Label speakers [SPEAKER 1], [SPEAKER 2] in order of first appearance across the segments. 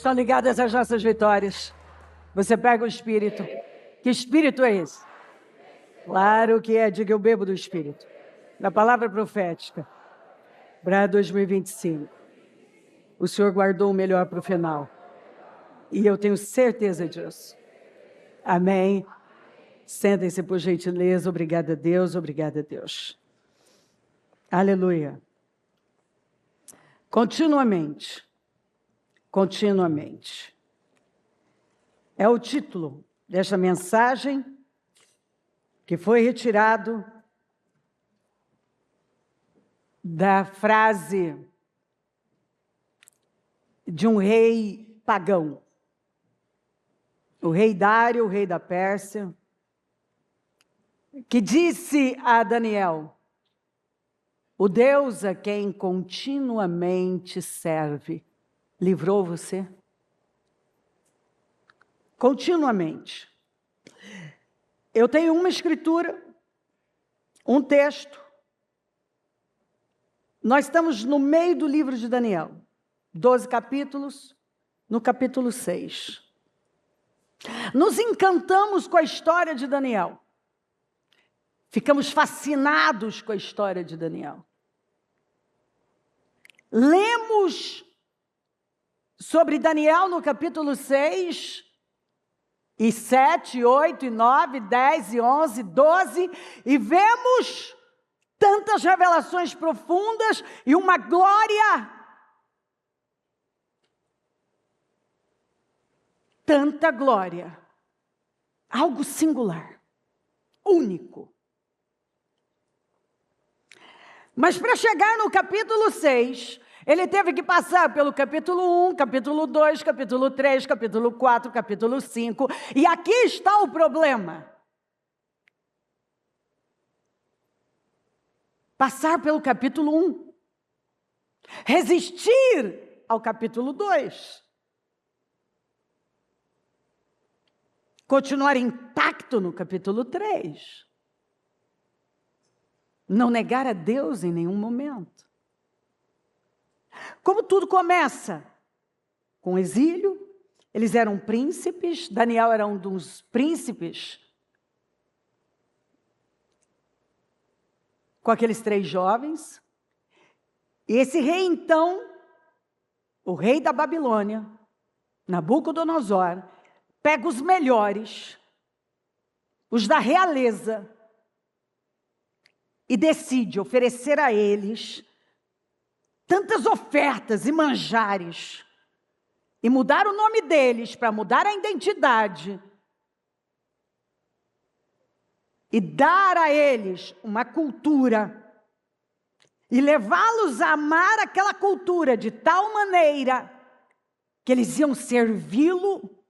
[SPEAKER 1] estão ligadas às nossas vitórias. Você pega o Espírito. Que Espírito é esse? Claro que é, diga eu bebo do Espírito. Da palavra profética. Para 2025. O Senhor guardou o melhor para o final. E eu tenho certeza disso. Amém. Sentem-se por gentileza. Obrigada a Deus, obrigada a Deus. Aleluia. Continuamente. Continuamente. É o título desta mensagem que foi retirado da frase de um rei pagão. O rei Dário, o rei da Pérsia, que disse a Daniel: o Deus a quem continuamente serve, livrou você? Continuamente. Eu tenho uma escritura, um texto. Nós estamos no meio do livro de Daniel, 12 capítulos, no capítulo 6. Nos encantamos com a história de Daniel. Ficamos fascinados com a história de Daniel. Lemos sobre Daniel no capítulo 6, e 7, 8, e 9, 10, e 11, 12, e vemos tantas revelações profundas e uma glória. Tanta glória. Algo singular, único. Mas para chegar no capítulo 6, ele teve que passar pelo capítulo 1, capítulo 2, capítulo 3, capítulo 4, capítulo 5. E aqui está o problema. Passar pelo capítulo 1. Resistir ao capítulo 2. Continuar intacto no capítulo 3. Não negar a Deus em nenhum momento. Como tudo começa? Com exílio. Eles eram príncipes. Daniel era um dos príncipes. Com aqueles 3 jovens. E esse rei, então, o rei da Babilônia, Nabucodonosor, pega os melhores, os da realeza, e decide oferecer a eles tantas ofertas e manjares, e mudar o nome deles para mudar a identidade, e dar a eles uma cultura, e levá-los a amar aquela cultura de tal maneira que eles iam servi-lo,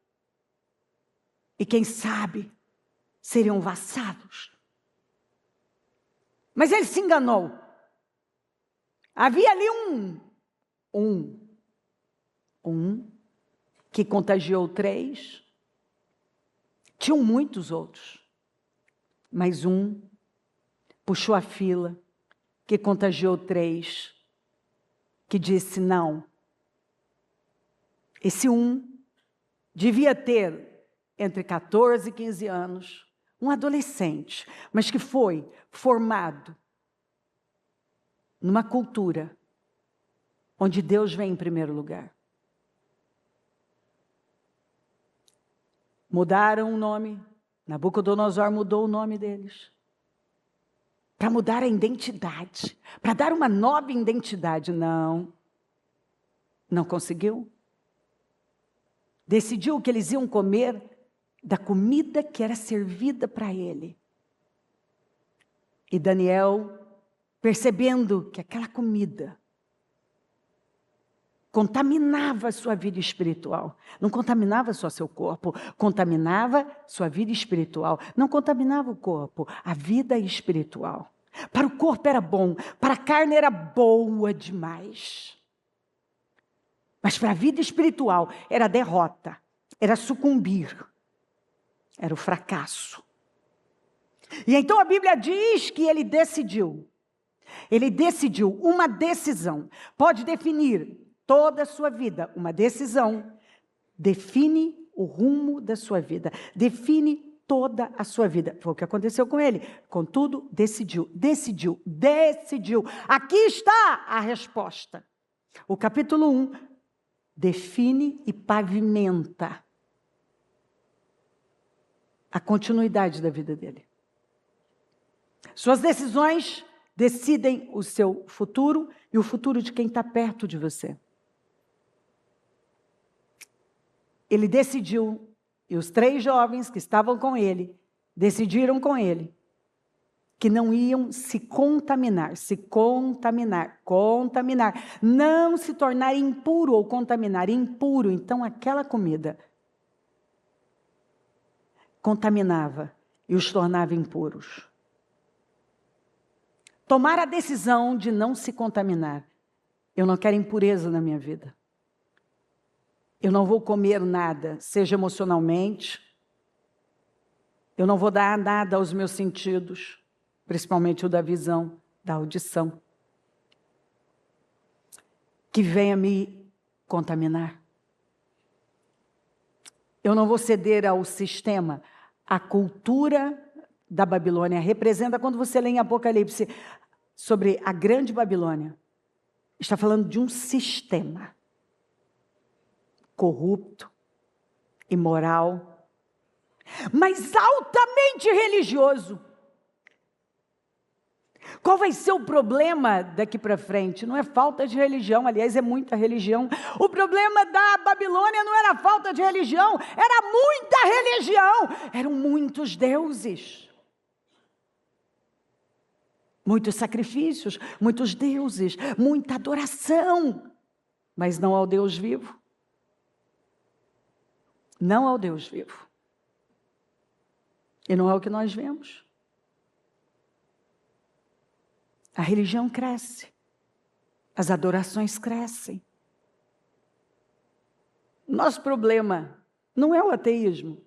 [SPEAKER 1] e quem sabe seriam vassalos. Mas ele se enganou. Havia ali um que contagiou 3. Tinham muitos outros. Mas um puxou a fila, que contagiou 3, que disse não. Esse devia ter entre 14 e 15 anos, um adolescente, mas que foi formado numa cultura onde Deus vem em primeiro lugar. Mudaram o nome, Nabucodonosor mudou o nome deles, para mudar a identidade, para dar uma nova identidade. Não conseguiu. Decidiu que eles iam comer da comida que era servida para ele. E Daniel, percebendo que aquela comida contaminava a sua vida espiritual, não contaminava só seu corpo, contaminava sua vida espiritual, não contaminava o corpo, a vida espiritual. Para o corpo era bom, para a carne era boa demais. Mas para a vida espiritual era derrota, era sucumbir. Era o fracasso. E então a Bíblia diz que ele decidiu. Ele decidiu uma decisão. Pode definir toda a sua vida. Uma decisão define o rumo da sua vida, define toda a sua vida. Foi o que aconteceu com ele. Contudo, decidiu. Aqui está a resposta. O capítulo 1 define e pavimenta a continuidade da vida dele. Suas decisões decidem o seu futuro e o futuro de quem está perto de você. Ele decidiu, e os 3 jovens que estavam com ele, decidiram com ele, que não iam se contaminar, não se tornar impuro ou contaminar, impuro. Então aquela comida contaminava e os tornava impuros. Tomar a decisão de não se contaminar. Eu não quero impureza na minha vida. Eu não vou comer nada, seja emocionalmente. Eu não vou dar nada aos meus sentidos, principalmente o da visão, da audição, que venha me contaminar. Eu não vou ceder ao sistema. A cultura da Babilônia representa, quando você lê em Apocalipse sobre a grande Babilônia, está falando de um sistema corrupto, imoral, mas altamente religioso. Qual vai ser o problema daqui para frente? Não é falta de religião, aliás, é muita religião. O problema da Babilônia não era falta de religião, era muita religião. Eram muitos deuses. Muitos sacrifícios, muitos deuses, muita adoração. Mas não ao Deus vivo. Não ao Deus vivo. E não é o que nós vemos. A religião cresce. As adorações crescem. Nosso problema não é o ateísmo.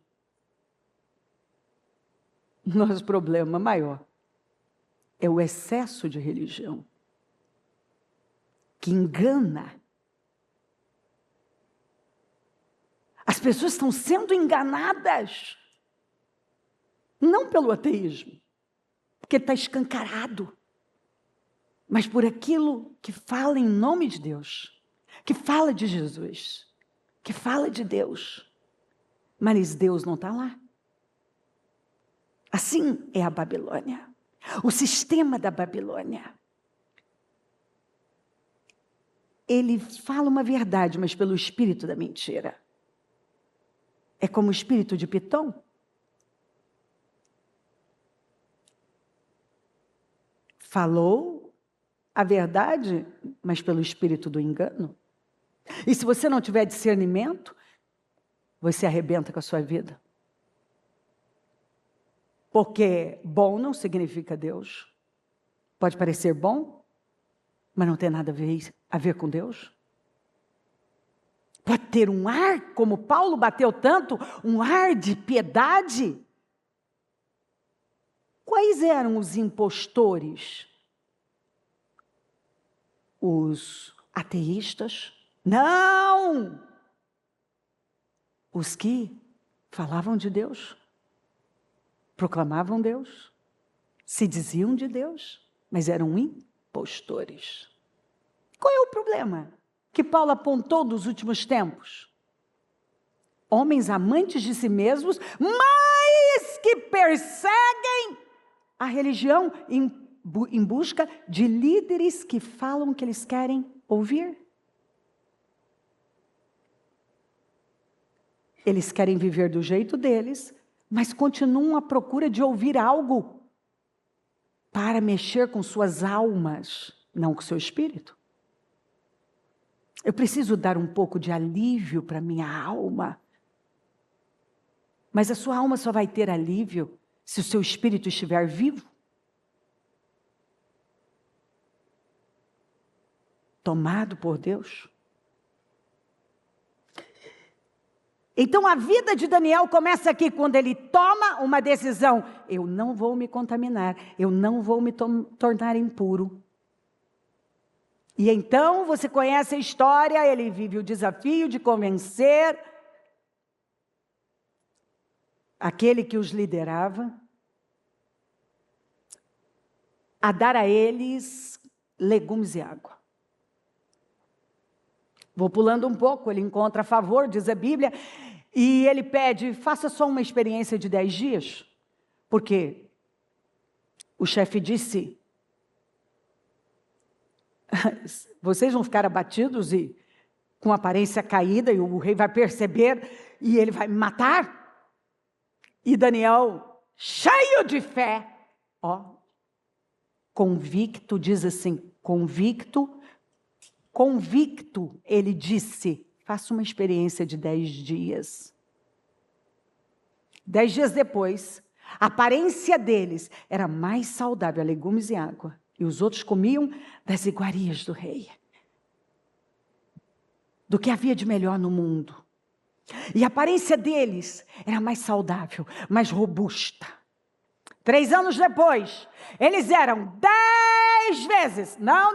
[SPEAKER 1] Nosso problema maior é o excesso de religião, que engana. As pessoas estão sendo enganadas, não pelo ateísmo, porque está escancarado, mas por aquilo que fala em nome de Deus, que fala de Jesus, que fala de Deus, mas Deus não está lá. Assim é a Babilônia, o sistema da Babilônia. Ele fala uma verdade, mas pelo espírito da mentira. É como o espírito de Pitom. Falou a verdade, mas pelo espírito do engano. E se você não tiver discernimento, você arrebenta com a sua vida. Porque bom não significa Deus. Pode parecer bom, mas não tem nada a ver com Deus. Pode ter um ar, como Paulo bateu tanto, um ar de piedade. Quais eram os impostores? Os ateístas? Não! Os que falavam de Deus, proclamavam Deus, se diziam de Deus, mas eram impostores. Qual é o problema que Paulo apontou dos últimos tempos? Homens amantes de si mesmos, mas que perseguem a religião em busca de líderes que falam o que eles querem ouvir. Eles querem viver do jeito deles, mas continuam à procura de ouvir algo para mexer com suas almas, não com seu espírito. Eu preciso dar um pouco de alívio para minha alma. Mas a sua alma só vai ter alívio se o seu espírito estiver vivo. Tomado por Deus. Então a vida de Daniel começa aqui, quando ele toma uma decisão. Eu não vou me contaminar, eu não vou me tornar impuro. E então você conhece a história, ele vive o desafio de convencer aquele que os liderava, a dar a eles legumes e água. Vou pulando um pouco, ele encontra favor, diz a Bíblia, e ele pede, faça só uma experiência de 10 dias, porque o chefe disse, vocês vão ficar abatidos e com aparência caída, e o rei vai perceber, e ele vai me matar. E Daniel, cheio de fé, convicto, diz assim, convicto, ele disse, faça uma experiência de 10 dias. 10 dias depois, a aparência deles era mais saudável, legumes e água. E os outros comiam das iguarias do rei. Do que havia de melhor no mundo. E a aparência deles era mais saudável, mais robusta. 3 anos depois, eles eram 10 vezes, não,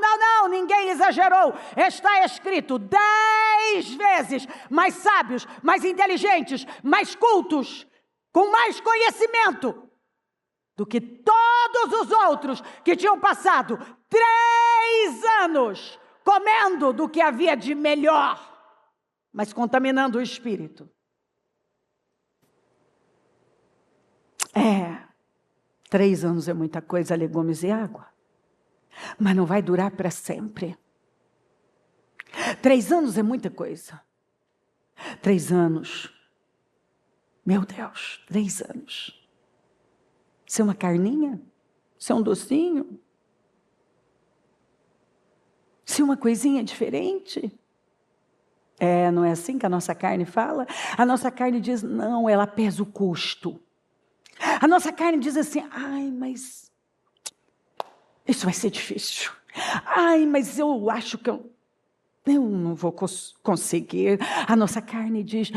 [SPEAKER 1] ninguém exagerou, está escrito 10 vezes mais sábios, mais inteligentes, mais cultos, com mais conhecimento, do que todos os outros que tinham passado 3 anos comendo do que havia de melhor, mas contaminando o espírito. 3 anos é muita coisa, legumes e água. Mas não vai durar para sempre. 3 anos é muita coisa. 3 anos. Meu Deus, 3 anos. Isso é uma carninha? Isso é um docinho? Isso é uma coisinha diferente? Não é assim que a nossa carne fala? A nossa carne diz, não, ela pesa o custo. A nossa carne diz assim, mas isso vai ser difícil. Mas eu acho que eu não vou conseguir. A nossa carne diz,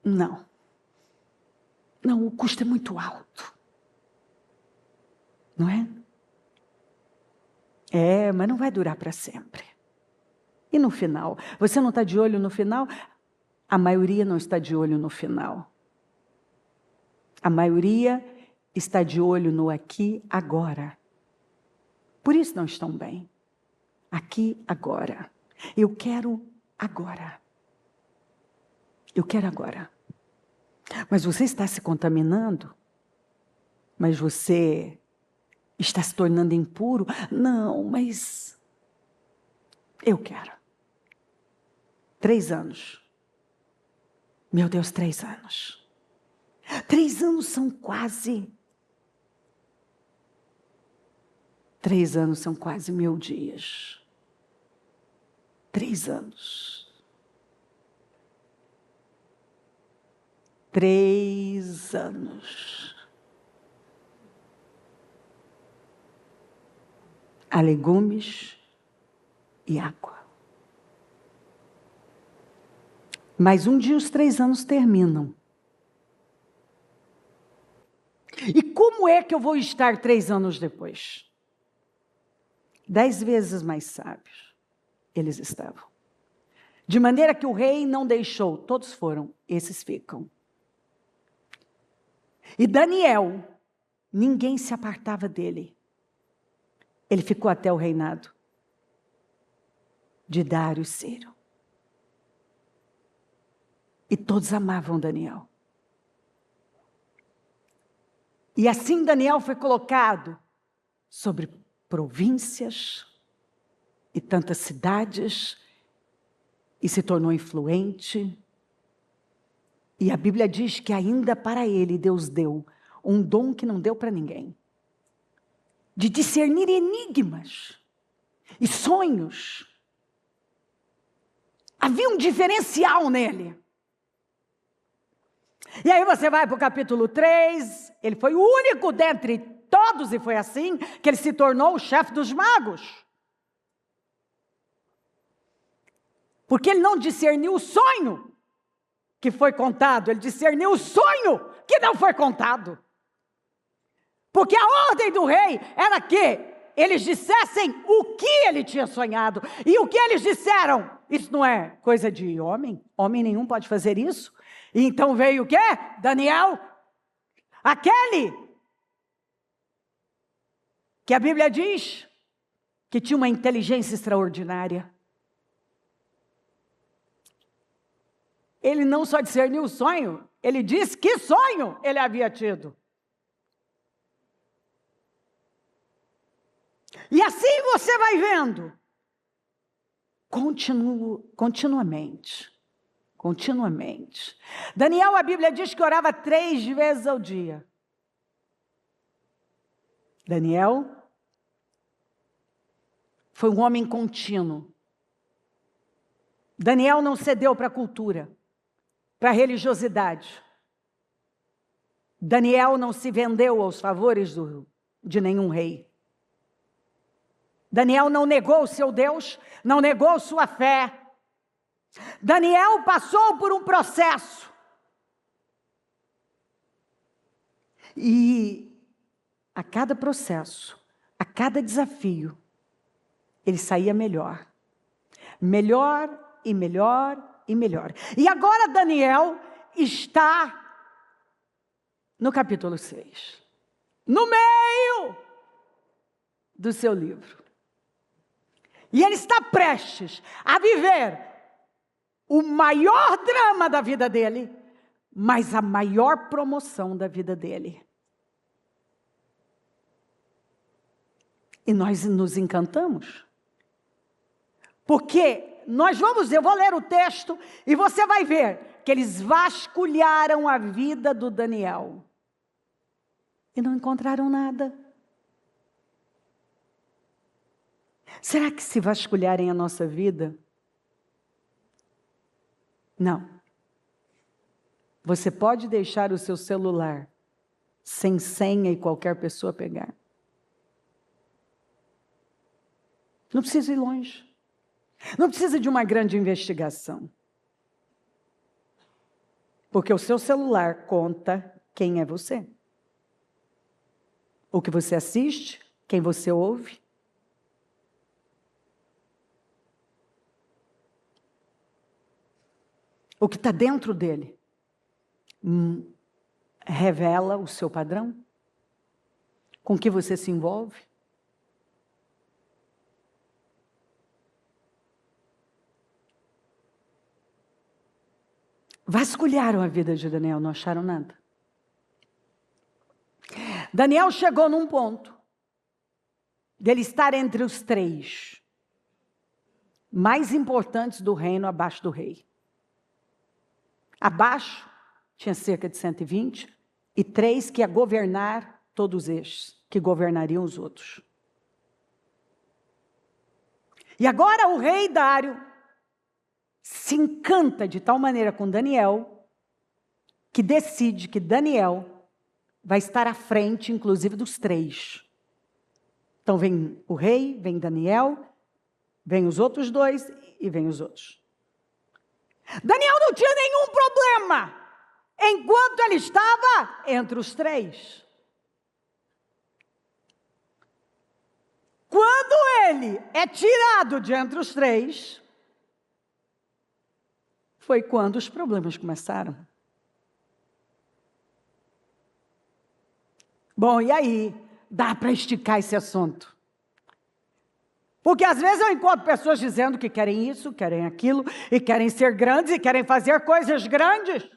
[SPEAKER 1] não, o custo é muito alto. Não é? Mas não vai durar para sempre. E no final? Você não está de olho no final? A maioria não está de olho no final. A maioria está de olho no aqui, agora. Por isso não estão bem. Aqui, agora. Eu quero agora. Eu quero agora. Mas você está se contaminando? Mas você está se tornando impuro? Não, mas eu quero. 3 anos. Meu Deus, 3 anos. 3 anos são quase 1000 dias. 3 anos. 3 anos. Há legumes e água. Mas um dia os 3 anos terminam. E como é que eu vou estar 3 anos depois? 10 vezes mais sábios eles estavam. De maneira que o rei não deixou, todos foram, esses ficam. E Daniel, ninguém se apartava dele. Ele ficou até o reinado de Dário e Ciro. E todos amavam Daniel. E assim Daniel foi colocado sobre províncias e tantas cidades e se tornou influente. E a Bíblia diz que ainda para ele Deus deu um dom que não deu para ninguém. De discernir enigmas e sonhos. Havia um diferencial nele. E aí você vai para o capítulo 3, ele foi o único dentre todos, e foi assim que ele se tornou o chefe dos magos. Porque ele não discerniu o sonho que foi contado, ele discerniu o sonho que não foi contado. Porque a ordem do rei era que eles dissessem o que ele tinha sonhado. E o que eles disseram? Isso não é coisa de homem? Homem nenhum pode fazer isso. E então veio o quê? Daniel. Aquele que a Bíblia diz que tinha uma inteligência extraordinária. Ele não só discerniu o sonho, ele disse que sonho ele havia tido. E assim você vai vendo, continuamente. Daniel, a Bíblia diz que orava 3 vezes ao dia. Daniel foi um homem contínuo. Daniel não cedeu para a cultura, para a religiosidade. Daniel não se vendeu aos favores de nenhum rei. Daniel não negou o seu Deus, não negou sua fé. Daniel passou por um processo. E a cada processo, a cada desafio, ele saía melhor. Melhor e melhor e melhor. E agora Daniel está no capítulo 6. No meio do seu livro. E ele está prestes a viver o maior drama da vida dele, mas a maior promoção da vida dele. E nós nos encantamos. Porque eu vou ler o texto e você vai ver que eles vasculharam a vida do Daniel. E não encontraram nada. Será que se vasculharem a nossa vida? Não. Você pode deixar o seu celular sem senha e qualquer pessoa pegar. Não precisa ir longe. Não precisa de uma grande investigação. Porque o seu celular conta quem é você. O que você assiste, quem você ouve. O que está dentro dele revela o seu padrão, com que você se envolve. Vasculharam a vida de Daniel, não acharam nada. Daniel chegou num ponto dele estar entre os 3 mais importantes do reino abaixo do rei. Abaixo tinha cerca de 120 e 3 que ia governar todos estes, que governariam os outros. E agora o rei Dário se encanta de tal maneira com Daniel, que decide que Daniel vai estar à frente, inclusive, dos 3. Então vem o rei, vem Daniel, vem os outros 2 e vem os outros. Daniel não tinha nenhum problema, enquanto ele estava entre os 3. Quando ele é tirado de entre os 3, foi quando os problemas começaram. Bom, e aí? Dá para esticar esse assunto. Porque às vezes eu encontro pessoas dizendo que querem isso, querem aquilo, e querem ser grandes, e querem fazer coisas grandes.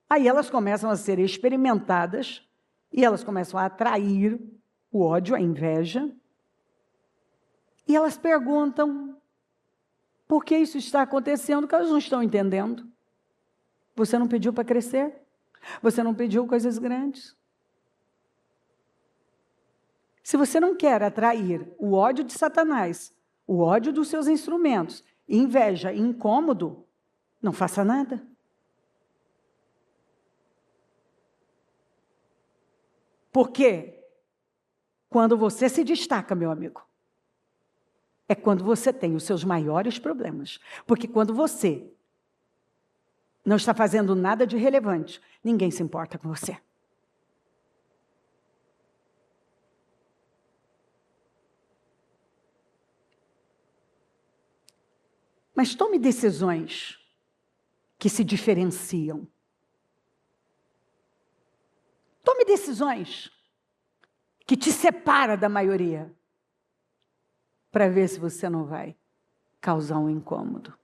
[SPEAKER 1] Aí elas começam a ser experimentadas, e elas começam a atrair o ódio, a inveja. E elas perguntam, por que isso está acontecendo? Que elas não estão entendendo. Você não pediu para crescer? Você não pediu coisas grandes? Se você não quer atrair o ódio de Satanás, o ódio dos seus instrumentos, inveja e incômodo, não faça nada. Porque quando você se destaca, meu amigo, é quando você tem os seus maiores problemas. Porque quando você não está fazendo nada de relevante, ninguém se importa com você. Mas tome decisões que se diferenciam. Tome decisões que te separa da maioria, para ver se você não vai causar um incômodo.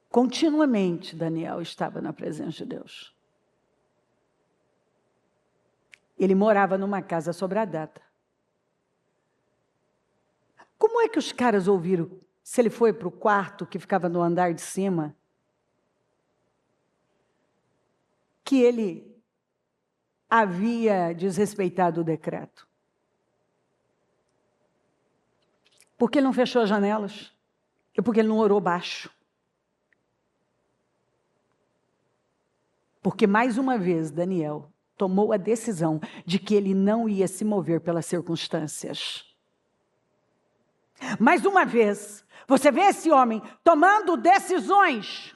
[SPEAKER 1] Continuamente, Daniel estava na presença de Deus. Ele morava numa casa sobradada. Como é que os caras ouviram, se ele foi para o quarto que ficava no andar de cima, que ele havia desrespeitado o decreto? Porque ele não fechou as janelas? E porque ele não orou baixo? Porque, mais uma vez, Daniel tomou a decisão de que ele não ia se mover pelas circunstâncias. Mais uma vez, você vê esse homem tomando decisões.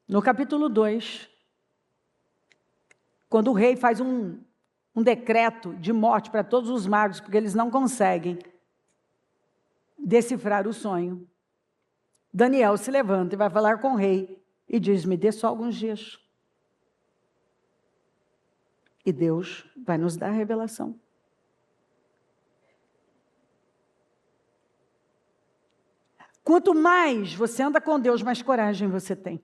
[SPEAKER 1] No capítulo 2, quando o rei faz um decreto de morte para todos os magos, porque eles não conseguem decifrar o sonho, Daniel se levanta e vai falar com o rei e diz: me dê só alguns dias. E Deus vai nos dar a revelação. Quanto mais você anda com Deus, mais coragem você tem.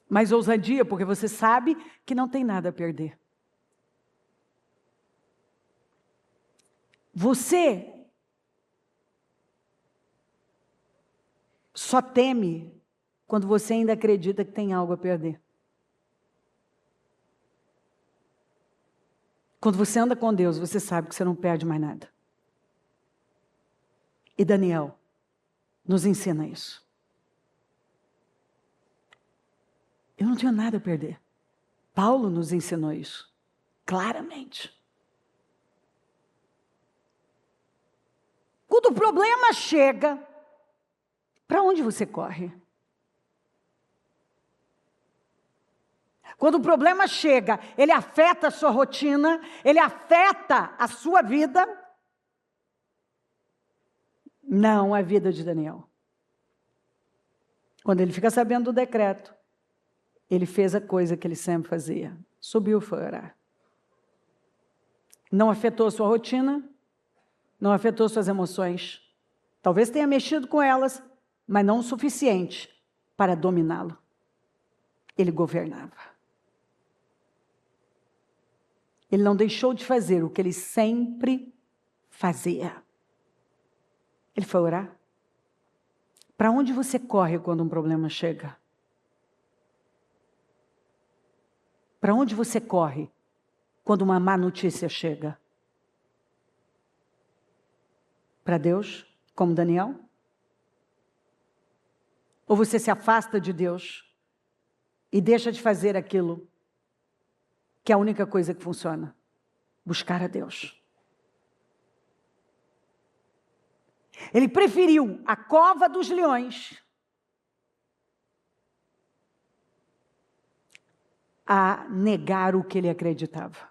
[SPEAKER 1] Mais ousadia, porque você sabe que não tem nada a perder. Você só teme quando você ainda acredita que tem algo a perder. Quando você anda com Deus, você sabe que você não perde mais nada. E Daniel nos ensina isso. Eu não tenho nada a perder. Paulo nos ensinou isso, claramente. Quando o problema chega, para onde você corre? Quando o problema chega, ele afeta a sua rotina, ele afeta a sua vida. Não a vida de Daniel. Quando ele fica sabendo do decreto, ele fez a coisa que ele sempre fazia. Subiu e foi orar. Não afetou a sua rotina, não afetou suas emoções. Talvez tenha mexido com elas, mas não o suficiente para dominá-lo. Ele governava. Ele não deixou de fazer o que ele sempre fazia. Ele foi orar. Para onde você corre quando um problema chega? Para onde você corre quando uma má notícia chega? Para Deus, como Daniel? Ou você se afasta de Deus e deixa de fazer aquilo que é a única coisa que funciona? Buscar a Deus. Ele preferiu a cova dos leões a negar o que ele acreditava.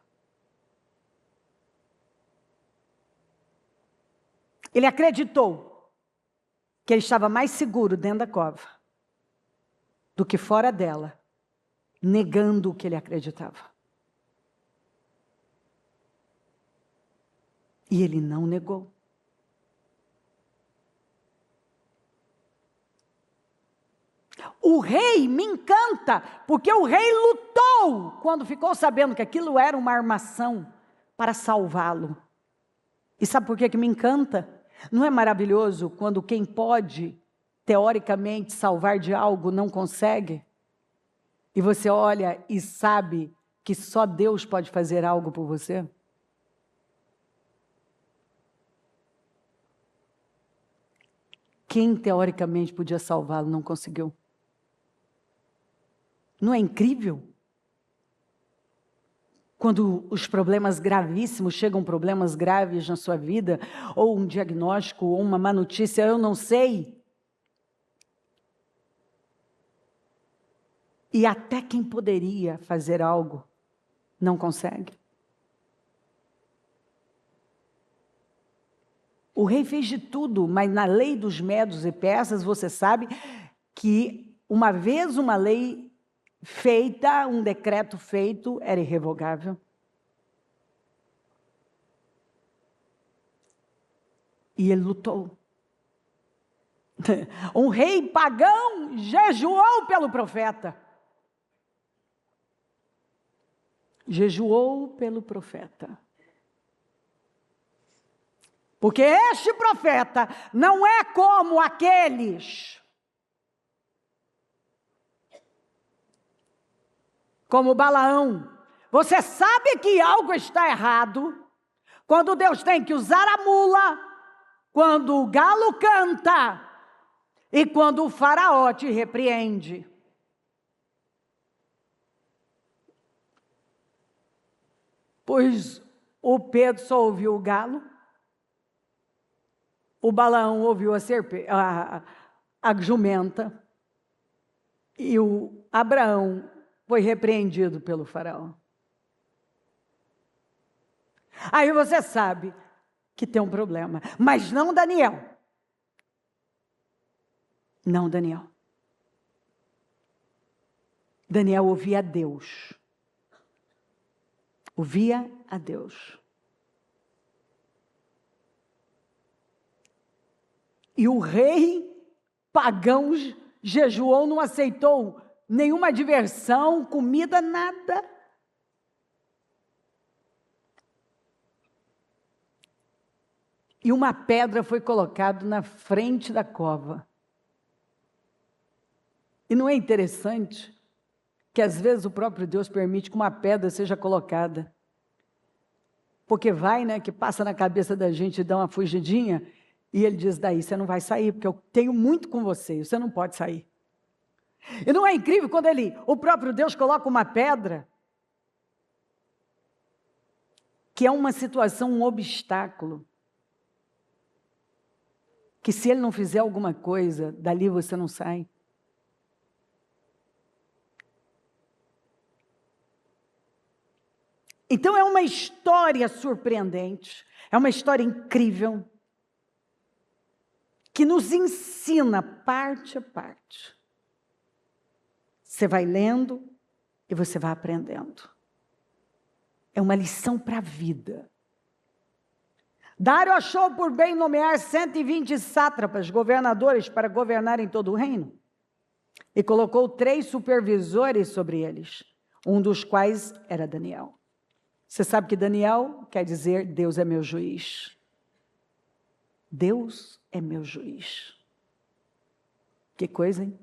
[SPEAKER 1] Ele acreditou que ele estava mais seguro dentro da cova do que fora dela, negando o que ele acreditava. E ele não negou. O rei me encanta, porque o rei lutou quando ficou sabendo que aquilo era uma armação para salvá-lo. E sabe por que me encanta? Não é maravilhoso quando quem pode, teoricamente, salvar de algo não consegue? E você olha e sabe que só Deus pode fazer algo por você? Quem teoricamente podia salvá-lo não conseguiu. Não é incrível? Quando os problemas gravíssimos, chegam problemas graves na sua vida, ou um diagnóstico, ou uma má notícia, eu não sei. E até quem poderia fazer algo, não consegue. O rei fez de tudo, mas na lei dos medos e persas, você sabe que uma vez uma lei feita, um decreto feito, era irrevogável. E ele lutou. Um rei pagão jejuou pelo profeta. Jejuou pelo profeta. Porque este profeta não é como aqueles, como Balaão. Você sabe que algo está errado quando Deus tem que usar a mula, quando o galo canta e quando o faraó te repreende. Pois o Pedro só ouviu o galo, o Balaão ouviu a jumenta, e o Abraão foi repreendido pelo faraó. Aí você sabe que tem um problema, mas não Daniel. Não Daniel. Daniel ouvia a Deus. Ouvia a Deus. E o rei pagão jejuou, não aceitou nenhuma diversão, comida, nada. E uma pedra foi colocada na frente da cova. E não é interessante que às vezes o próprio Deus permite que uma pedra seja colocada? Porque vai, né, que passa na cabeça da gente e dá uma fugidinha, e ele diz, daí você não vai sair, porque eu tenho muito com você, você não pode sair. E não é incrível quando o próprio Deus coloca uma pedra, que é uma situação, um obstáculo, que se ele não fizer alguma coisa, dali você não sai. Então é uma história surpreendente, é uma história incrível, que nos ensina parte a parte. Você vai lendo e você vai aprendendo. É uma lição para a vida. Dário achou por bem nomear 120 sátrapas, governadores, para governarem todo o reino. E colocou 3 supervisores sobre eles, um dos quais era Daniel. Você sabe que Daniel quer dizer Deus é meu juiz. Deus é meu juiz. Que coisa, hein?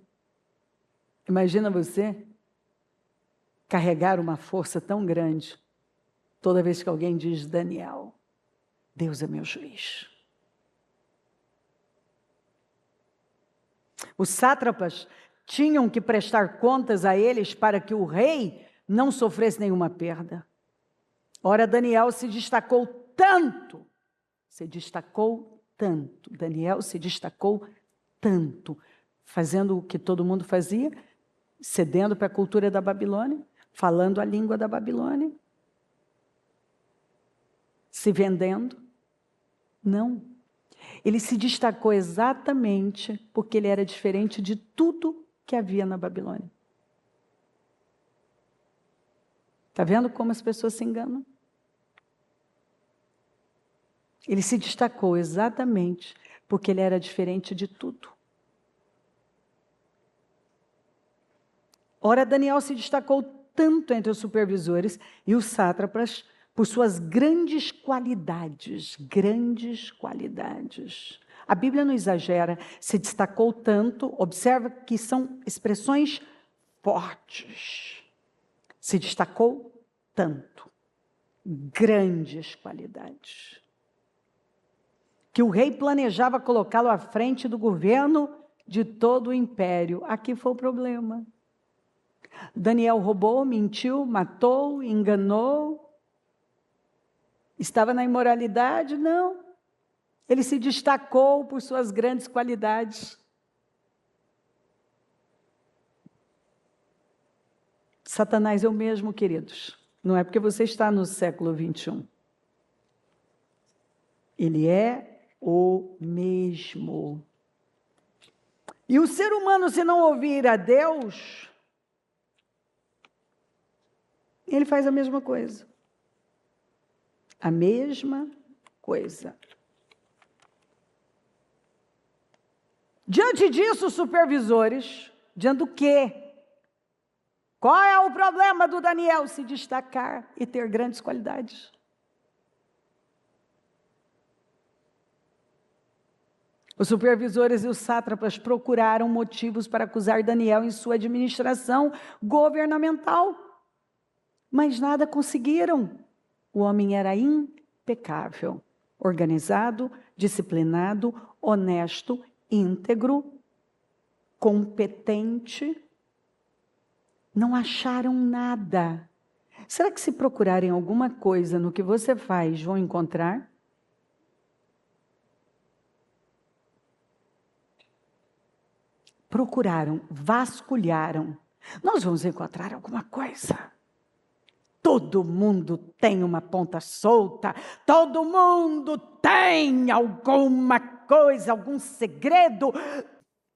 [SPEAKER 1] Imagina você carregar uma força tão grande toda vez que alguém diz Daniel, Deus é meu juiz. Os sátrapas tinham que prestar contas a eles para que o rei não sofresse nenhuma perda. Ora, Daniel se destacou tanto, Daniel se destacou tanto, fazendo o que todo mundo fazia, cedendo para a cultura da Babilônia, falando a língua da Babilônia, se vendendo. Não. Ele se destacou exatamente porque ele era diferente de tudo que havia na Babilônia. Está vendo como as pessoas se enganam? Ele se destacou exatamente porque ele era diferente de tudo. Ora, Daniel se destacou tanto entre os supervisores e os sátrapas por suas grandes qualidades. A Bíblia não exagera, se destacou tanto, observa que são expressões fortes. Se destacou tanto, grandes qualidades, que o rei planejava colocá-lo à frente do governo de todo o império. Aqui foi o problema. Daniel roubou, mentiu, matou, enganou. Estava na imoralidade? Não. Ele se destacou por suas grandes qualidades. Satanás é o mesmo, queridos. Não é porque você está no século 21. Ele é o mesmo. E o ser humano, se não ouvir a Deus, ele faz a mesma coisa. A mesma coisa. Diante disso, os supervisores, diante do quê? Qual é o problema do Daniel? Se destacar e ter grandes qualidades. Os supervisores e os sátrapas procuraram motivos para acusar Daniel em sua administração governamental, mas nada conseguiram. O homem era impecável, organizado, disciplinado, honesto, íntegro, competente. Não acharam nada. Será que se procurarem alguma coisa no que você faz, vão encontrar? Procuraram, vasculharam. Nós vamos encontrar alguma coisa. Todo mundo tem uma ponta solta. Todo mundo tem alguma coisa, algum segredo.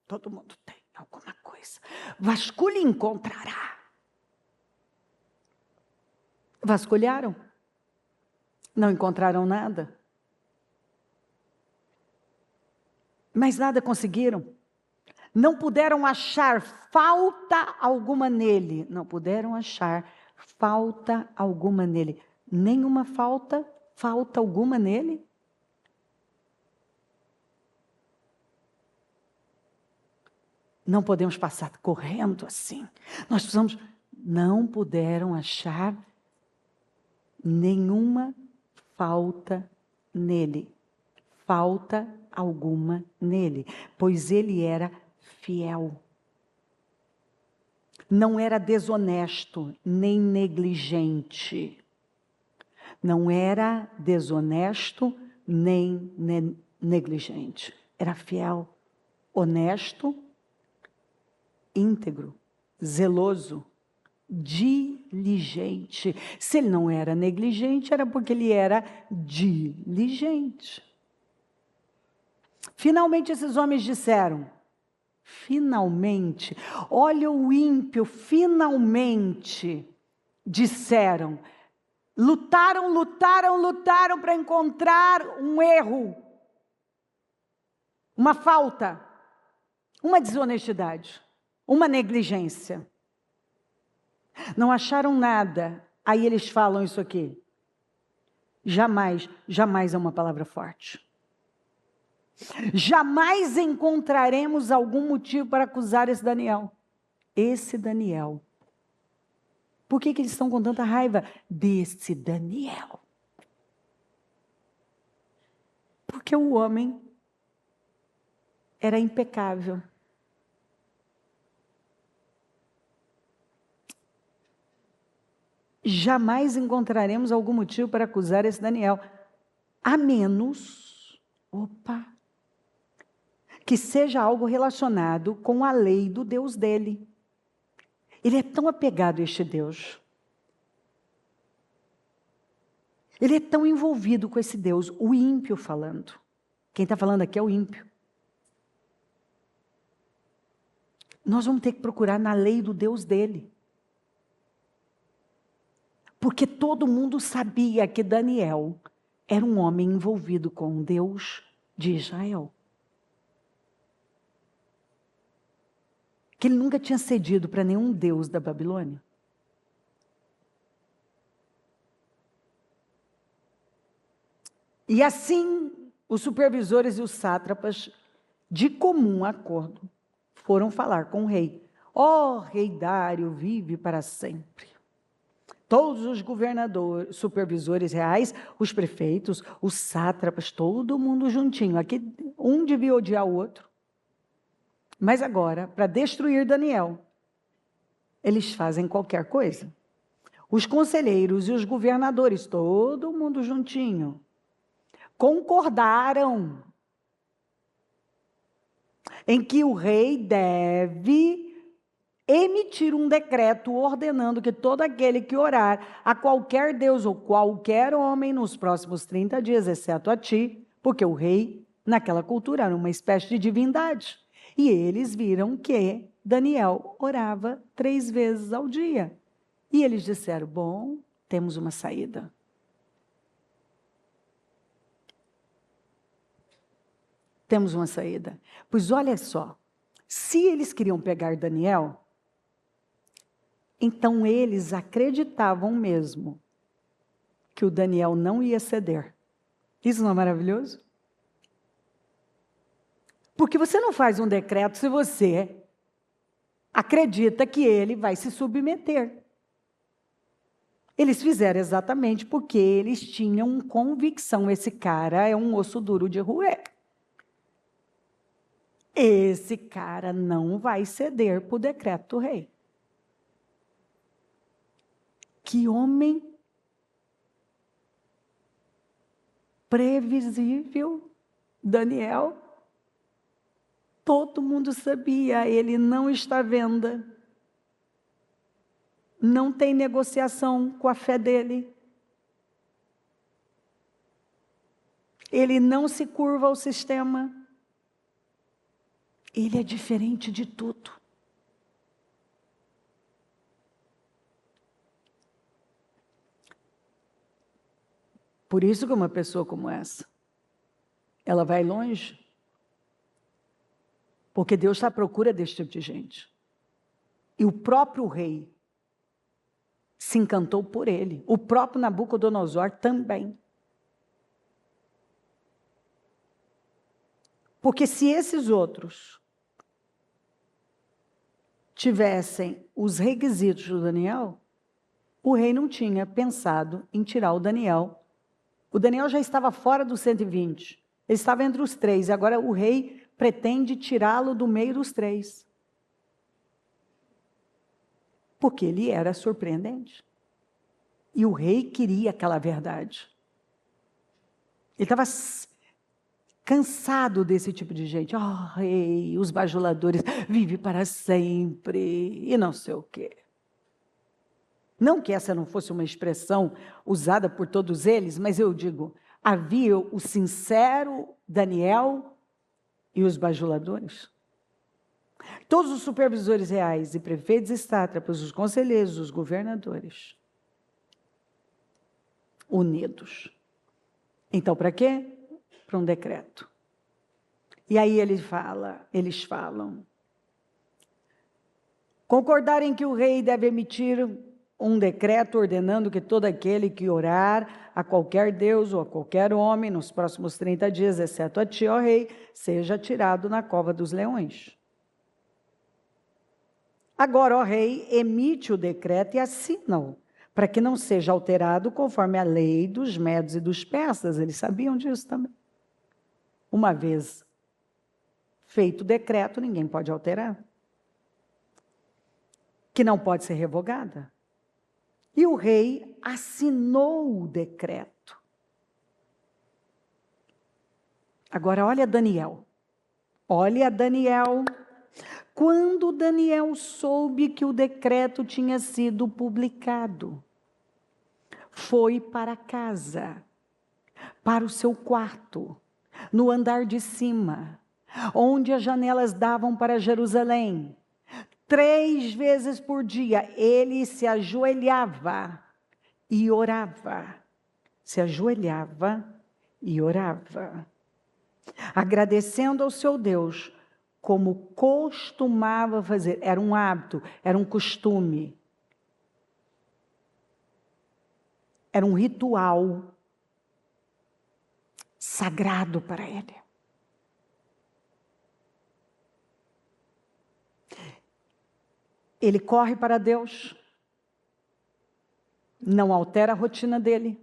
[SPEAKER 1] Todo mundo tem alguma coisa. Vasculhe e encontrará. Vasculharam. Não encontraram nada. Mas nada conseguiram. Não puderam achar falta alguma nele. Não puderam achar falta alguma nele. Nenhuma falta alguma nele. Não podemos passar correndo assim. Nós precisamos. Não puderam achar nenhuma falta nele. Falta alguma nele. Pois ele era fiel. Não era desonesto, nem negligente. Não era desonesto, nem negligente. Era fiel, honesto, íntegro, zeloso, diligente. Se ele não era negligente, era porque ele era diligente. Finalmente esses homens disseram, finalmente, olha o ímpio, finalmente, disseram, lutaram para encontrar um erro, uma falta, uma desonestidade, uma negligência. Não acharam nada, aí eles falam isso aqui. Jamais é uma palavra forte. Jamais encontraremos algum motivo para acusar esse Daniel. Esse Daniel. Por que eles estão com tanta raiva desse Daniel? Porque o homem era impecável. Jamais encontraremos algum motivo para acusar esse Daniel. A menos, que seja algo relacionado com a lei do Deus dele. Ele é tão apegado a este Deus. Ele é tão envolvido com esse Deus, o ímpio falando. Quem está falando aqui é o ímpio. Nós vamos ter que procurar na lei do Deus dele. Porque todo mundo sabia que Daniel era um homem envolvido com o Deus de Israel. Que ele nunca tinha cedido para nenhum deus da Babilônia. E assim, os supervisores e os sátrapas, de comum acordo, foram falar com o rei. Rei Dário, vive para sempre. Todos os governadores, supervisores reais, os prefeitos, os sátrapas, todo mundo juntinho. Aqui um devia odiar o outro. Mas agora, para destruir Daniel, eles fazem qualquer coisa. Os conselheiros e os governadores, todo mundo juntinho, concordaram em que o rei deve emitir um decreto ordenando que todo aquele que orar a qualquer deus ou qualquer homem nos próximos 30 dias, exceto a ti, porque o rei Naquela cultura era uma espécie de divindade. E eles viram que Daniel orava 3 vezes ao dia. E eles disseram, bom, temos uma saída. Temos uma saída. Pois olha só, se eles queriam pegar Daniel, então eles acreditavam mesmo que o Daniel não ia ceder. Isso não é maravilhoso? Porque você não faz um decreto se você acredita que ele vai se submeter. Eles fizeram exatamente porque eles tinham convicção, esse cara é um osso duro de roer. Esse cara não vai ceder para o decreto do rei. Que homem previsível, Daniel. Todo mundo sabia, ele não está à venda. Não tem negociação com a fé dele. Ele não se curva ao sistema. Ele é diferente de tudo. Por isso que uma pessoa como essa, ela vai longe. Porque Deus está à procura desse tipo de gente. E o próprio rei se encantou por ele. O próprio Nabucodonosor também. Porque se esses outros tivessem os requisitos do Daniel, o rei não tinha pensado em tirar o Daniel. O Daniel já estava fora dos 120. Ele estava entre os 3. Agora o rei pretende tirá-lo do meio dos 3. Porque ele era surpreendente. E o rei queria aquela verdade. Ele estava cansado desse tipo de gente. Rei, os bajuladores, vive para sempre, e não sei o quê. Não que essa não fosse uma expressão usada por todos eles, mas eu digo, havia o sincero Daniel e os bajuladores. Todos os supervisores reais e prefeitos e sátrapas, os conselheiros, os governadores, unidos. Então, para quê? Para um decreto. E aí eles falam, concordarem que o rei deve emitir um decreto ordenando que todo aquele que orar a qualquer deus ou a qualquer homem nos próximos 30 dias, exceto a ti, ó rei, seja tirado na cova dos leões. Agora, ó rei, emite o decreto e assina-o, para que não seja alterado conforme a lei dos medos e dos persas. Eles sabiam disso também. Uma vez feito o decreto, ninguém pode alterar. Que não pode ser revogada. E o rei assinou o decreto. Agora, olha Daniel. Olha Daniel. Quando Daniel soube que o decreto tinha sido publicado, foi para casa, para o seu quarto, no andar de cima, onde as janelas davam para Jerusalém. 3 vezes por dia, ele se ajoelhava e orava. Se ajoelhava e orava, agradecendo ao seu Deus, como costumava fazer. Era um hábito, era um costume. Era um ritual sagrado para ele. Ele corre para Deus, não altera a rotina dele,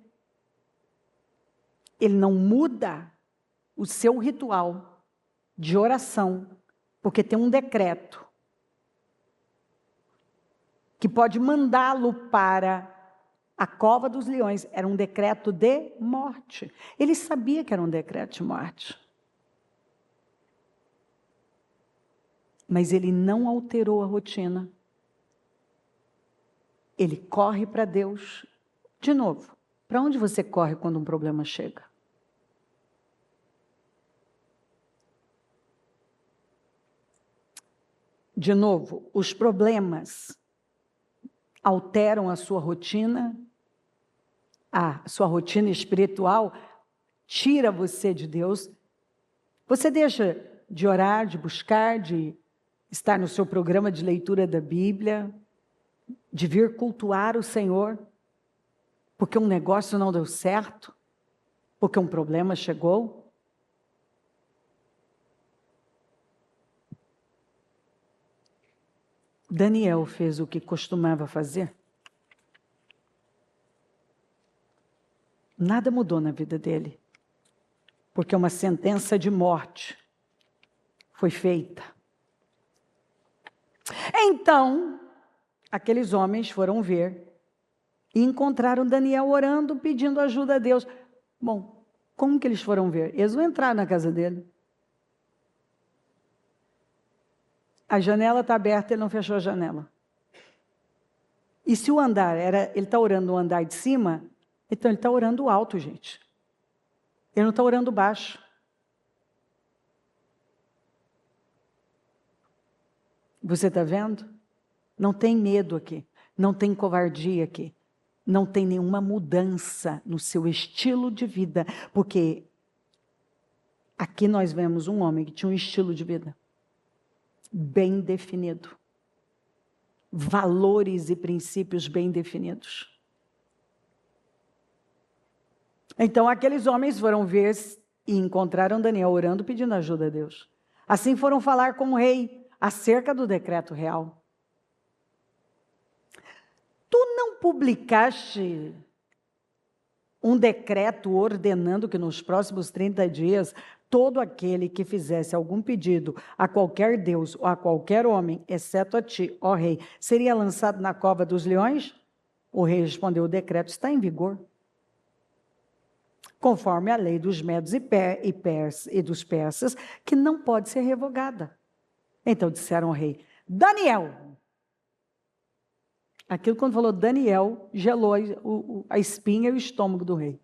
[SPEAKER 1] ele não muda o seu ritual de oração, porque tem um decreto que pode mandá-lo para a cova dos leões. Era um decreto de morte. Ele sabia que era um decreto de morte. Mas ele não alterou a rotina. Ele corre para Deus. De novo, para onde você corre quando um problema chega? De novo, os problemas alteram a sua rotina espiritual, tira você de Deus. Você deixa de orar, de buscar, de estar no seu programa de leitura da Bíblia, de vir cultuar o Senhor, porque um negócio não deu certo, porque um problema chegou. Daniel fez o que costumava fazer. Nada mudou na vida dele, porque uma sentença de morte foi feita. Então, aqueles homens foram ver e encontraram Daniel orando, pedindo ajuda a Deus. Bom, como que eles foram ver? Eles não entraram na casa dele. A janela está aberta, ele não fechou a janela. E se o andar ele está orando no andar de cima, então ele está orando alto, gente. Ele não está orando baixo. Você está vendo? Não tem medo aqui, não tem covardia aqui, não tem nenhuma mudança no seu estilo de vida, porque aqui nós vemos um homem que tinha um estilo de vida bem definido, valores e princípios bem definidos. Então aqueles homens foram ver e encontraram Daniel orando, pedindo ajuda a Deus. Assim foram falar com o rei acerca do decreto real. Tu não publicaste um decreto ordenando que nos próximos 30 dias todo aquele que fizesse algum pedido a qualquer Deus ou a qualquer homem, exceto a ti, ó rei, seria lançado na cova dos leões? O rei respondeu: o decreto está em vigor, conforme a lei dos medos e dos persas, que não pode ser revogada. Então disseram ao rei: Daniel. Aquilo, quando falou Daniel, gelou a espinha e o estômago do rei.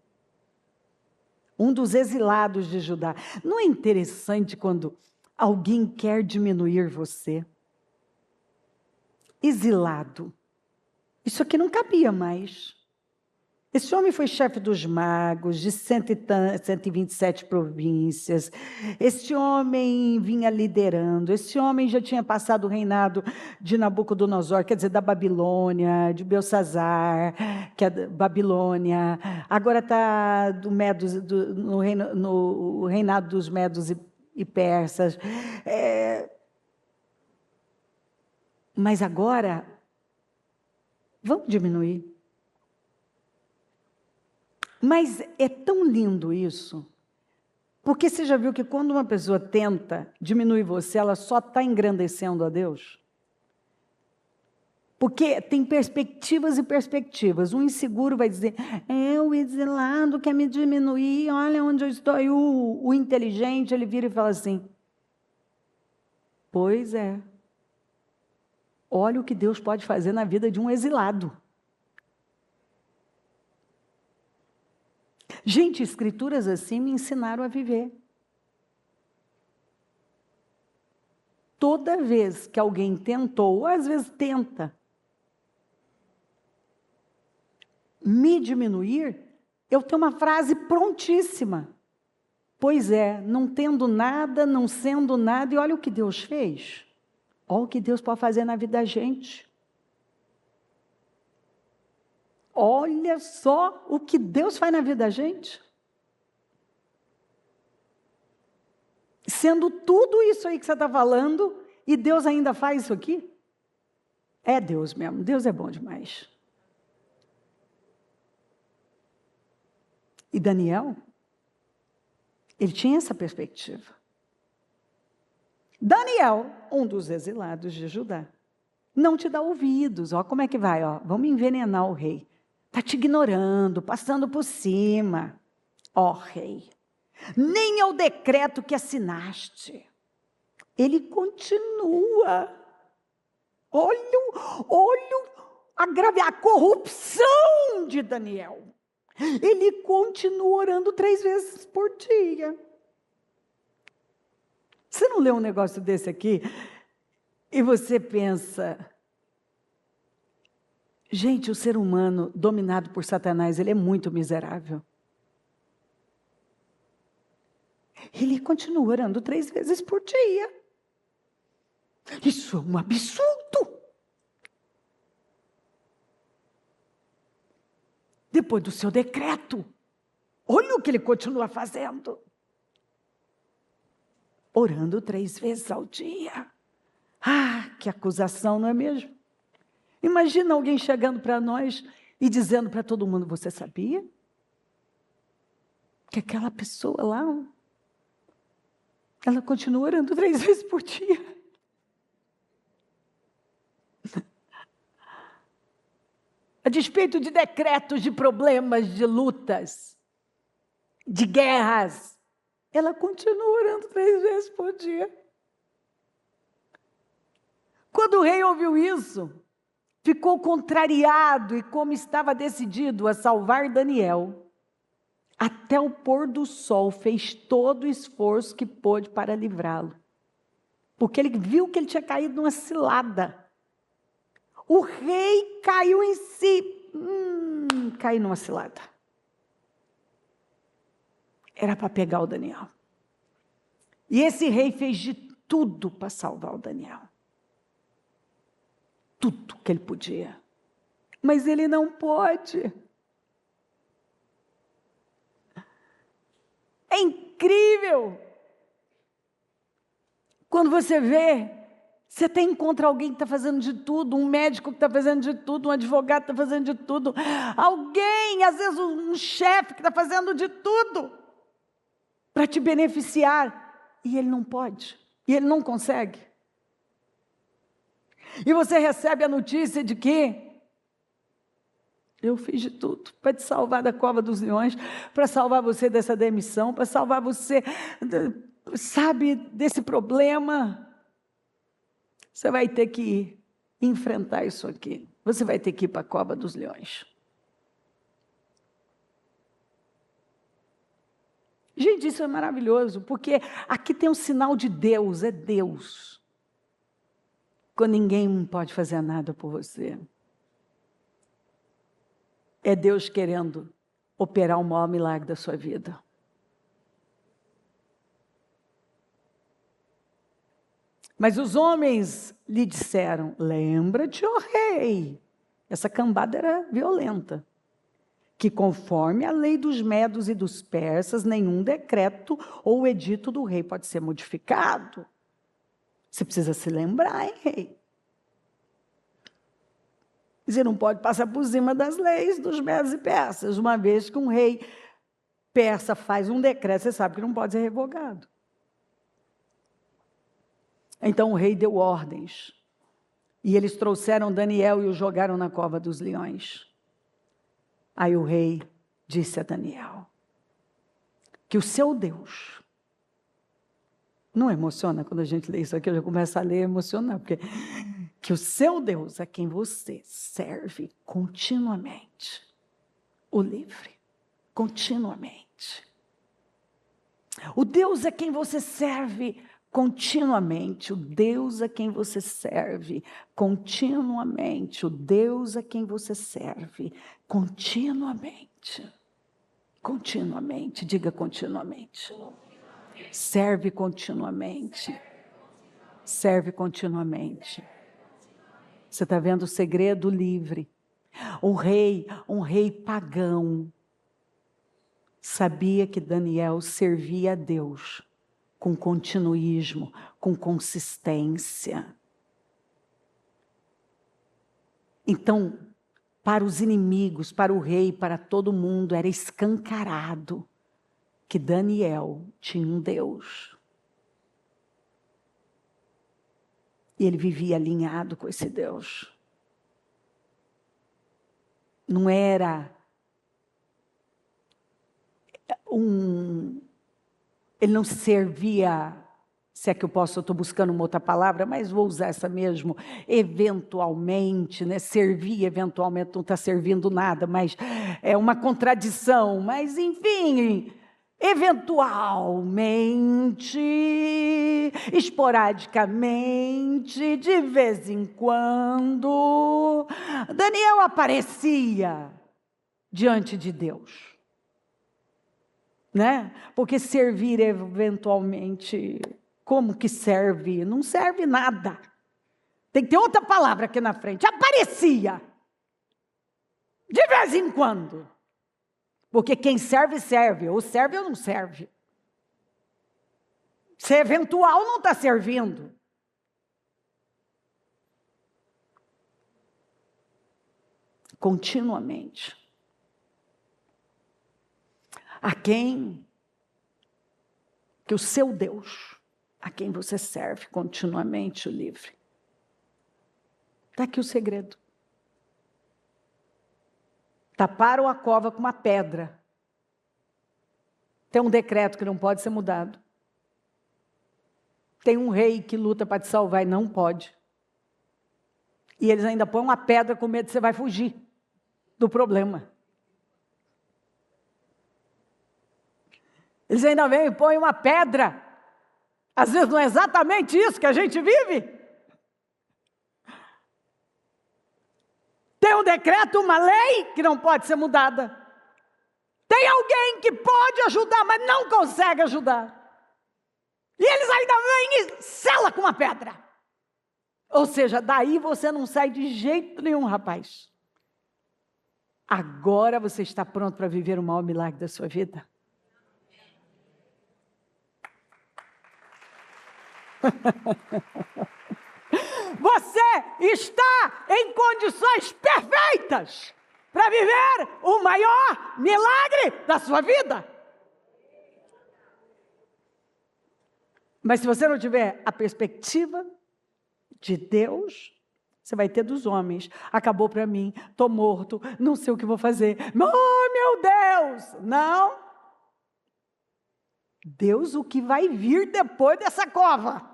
[SPEAKER 1] Um dos exilados de Judá. Não é interessante quando alguém quer diminuir você? Exilado. Isso aqui não cabia mais. Esse homem foi chefe dos magos, de 127 províncias. Esse homem vinha liderando. Esse homem já tinha passado o reinado de Nabucodonosor, quer dizer, da Babilônia, de Belsazar, que é da Babilônia. Agora está no reinado dos medos e persas. Mas agora, vamos diminuir. Mas é tão lindo isso, porque você já viu que quando uma pessoa tenta diminuir você, ela só está engrandecendo a Deus? Porque tem perspectivas e perspectivas. Um inseguro vai dizer: o exilado quer me diminuir, olha onde eu estou. E o inteligente, ele vira e fala assim: pois é, olha o que Deus pode fazer na vida de um exilado. Gente, escrituras assim me ensinaram a viver. Toda vez que alguém tentou, ou às vezes tenta, me diminuir, eu tenho uma frase prontíssima. Pois é, não tendo nada, não sendo nada, e olha o que Deus fez. Olha o que Deus pode fazer na vida da gente. Olha só o que Deus faz na vida da gente. Sendo tudo isso aí que você está falando, e Deus ainda faz isso aqui? É Deus mesmo, Deus é bom demais. E Daniel, ele tinha essa perspectiva. Daniel, um dos exilados de Judá, não te dá ouvidos. Ó, como é que vai? Ó, vamos envenenar o rei. Está te ignorando, passando por cima. Ó rei, nem é o decreto que assinaste. Ele continua. Olha a corrupção de Daniel. Ele continua orando 3 vezes por dia. Você não lê um negócio desse aqui? E você pensa, gente, o ser humano dominado por Satanás, ele é muito miserável. Ele continua orando 3 vezes por dia. Isso é um absurdo. Depois do seu decreto, olha o que ele continua fazendo. Orando 3 vezes ao dia. Ah, que acusação, não é mesmo? Imagina alguém chegando para nós e dizendo para todo mundo, você sabia? Que aquela pessoa lá, ela continua orando 3 vezes por dia. A despeito de decretos, de problemas, de lutas, de guerras, ela continua orando 3 vezes por dia. Quando o rei ouviu isso, ficou contrariado e, como estava decidido a salvar Daniel, até o pôr do sol fez todo o esforço que pôde para livrá-lo. Porque ele viu que ele tinha caído numa cilada. O rei caiu em si. Caiu numa cilada. Era para pegar o Daniel. E esse rei fez de tudo para salvar o Daniel. Tudo que ele podia. Mas ele não pôde. É incrível. Quando você vê, você até encontra alguém que está fazendo de tudo, um médico que está fazendo de tudo, um advogado que está fazendo de tudo, alguém, às vezes um chefe que está fazendo de tudo para te beneficiar, e ele não pode, e ele não consegue. E você recebe a notícia de que eu fiz de tudo para te salvar da cova dos leões, para salvar você dessa demissão, para salvar você, sabe, desse problema. Você vai ter que enfrentar isso aqui. Você vai ter que ir para a cova dos leões. Gente, isso é maravilhoso, porque aqui tem um sinal de Deus, é Deus. Quando ninguém pode fazer nada por você. É Deus querendo operar o maior milagre da sua vida. Mas os homens lhe disseram, lembra-te, ó rei, essa cambada era violenta, que conforme a lei dos medos e dos persas, nenhum decreto ou edito do rei pode ser modificado. Você precisa se lembrar, hein, rei? Você não pode passar por cima das leis dos medos e persas, uma vez que um rei persa faz um decreto, você sabe que não pode ser revogado. Então o rei deu ordens, e eles trouxeram Daniel e o jogaram na cova dos leões. Aí o rei disse a Daniel, que o seu Deus, não emociona quando a gente lê isso aqui, eu já começo a ler e emocionar, porque que o seu Deus é quem você serve continuamente, o livre, continuamente. O Deus é quem você serve continuamente, o Deus a quem você serve continuamente, o Deus a quem você serve continuamente, continuamente, diga continuamente, serve continuamente, serve continuamente. Você está vendo o segredo livre? Um rei pagão, sabia que Daniel servia a Deus com continuismo, com consistência. Então, para os inimigos, para o rei, para todo mundo, era escancarado que Daniel tinha um Deus. E ele vivia alinhado com esse Deus. Não era ele não servia, se é que eu estou buscando uma outra palavra, mas vou usar essa mesmo, eventualmente, né? Servir eventualmente não está servindo nada, mas é uma contradição, mas enfim, eventualmente, esporadicamente, de vez em quando, Daniel aparecia diante de Deus, né? Porque servir eventualmente, como que serve? Não serve nada. Tem que ter outra palavra aqui na frente. Aparecia de vez em quando. Porque quem serve, serve. Ou serve ou não serve. Se é eventual, não está servindo. Continuamente. A quem que o seu Deus, a quem você serve continuamente o livre. Está aqui o segredo. Taparam a cova com uma pedra. Tem um decreto que não pode ser mudado. Tem um rei que luta para te salvar e não pode. E eles ainda põem uma pedra com medo que você vai fugir do problema. Eles ainda vêm e põem uma pedra. Às vezes não é exatamente isso que a gente vive. Tem um decreto, uma lei que não pode ser mudada. Tem alguém que pode ajudar, mas não consegue ajudar. E eles ainda vêm e sela com uma pedra. Ou seja, daí você não sai de jeito nenhum, rapaz. Agora você está pronto para viver o maior milagre da sua vida? Você está em condições perfeitas para viver o maior milagre da sua vida. Mas se você não tiver a perspectiva de Deus, você vai ter dos homens. Acabou para mim, estou morto, não sei o que vou fazer. Oh, meu Deus! Não. Deus, o que vai vir depois dessa cova?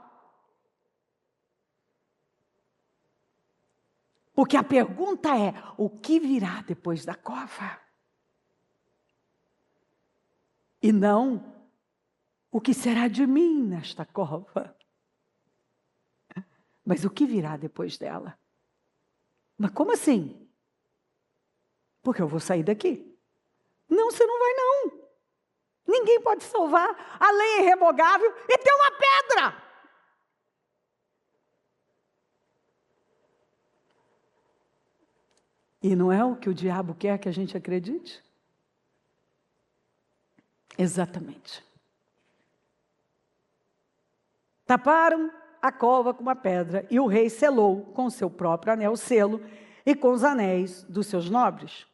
[SPEAKER 1] Porque a pergunta é, o que virá depois da cova? E não, o que será de mim nesta cova? Mas o que virá depois dela? Mas como assim? Porque eu vou sair daqui. Não, você não vai não. Ninguém pode salvar. A lei é irrevogável e tem uma pedra. E não é o que o diabo quer que a gente acredite? Exatamente. Taparam a cova com uma pedra e o rei selou com seu próprio anel o selo e com os anéis dos seus nobres,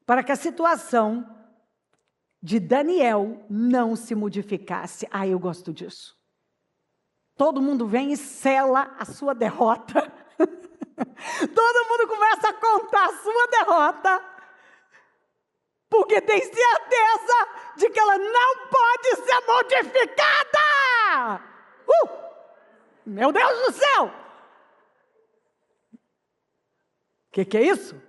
[SPEAKER 1] para que a situação de Daniel não se modificasse. Ah, eu gosto disso. Todo mundo vem e sela a sua derrota. Todo mundo começa a contar a sua derrota, porque tem certeza de que ela não pode ser modificada. Meu Deus do céu! O que é isso?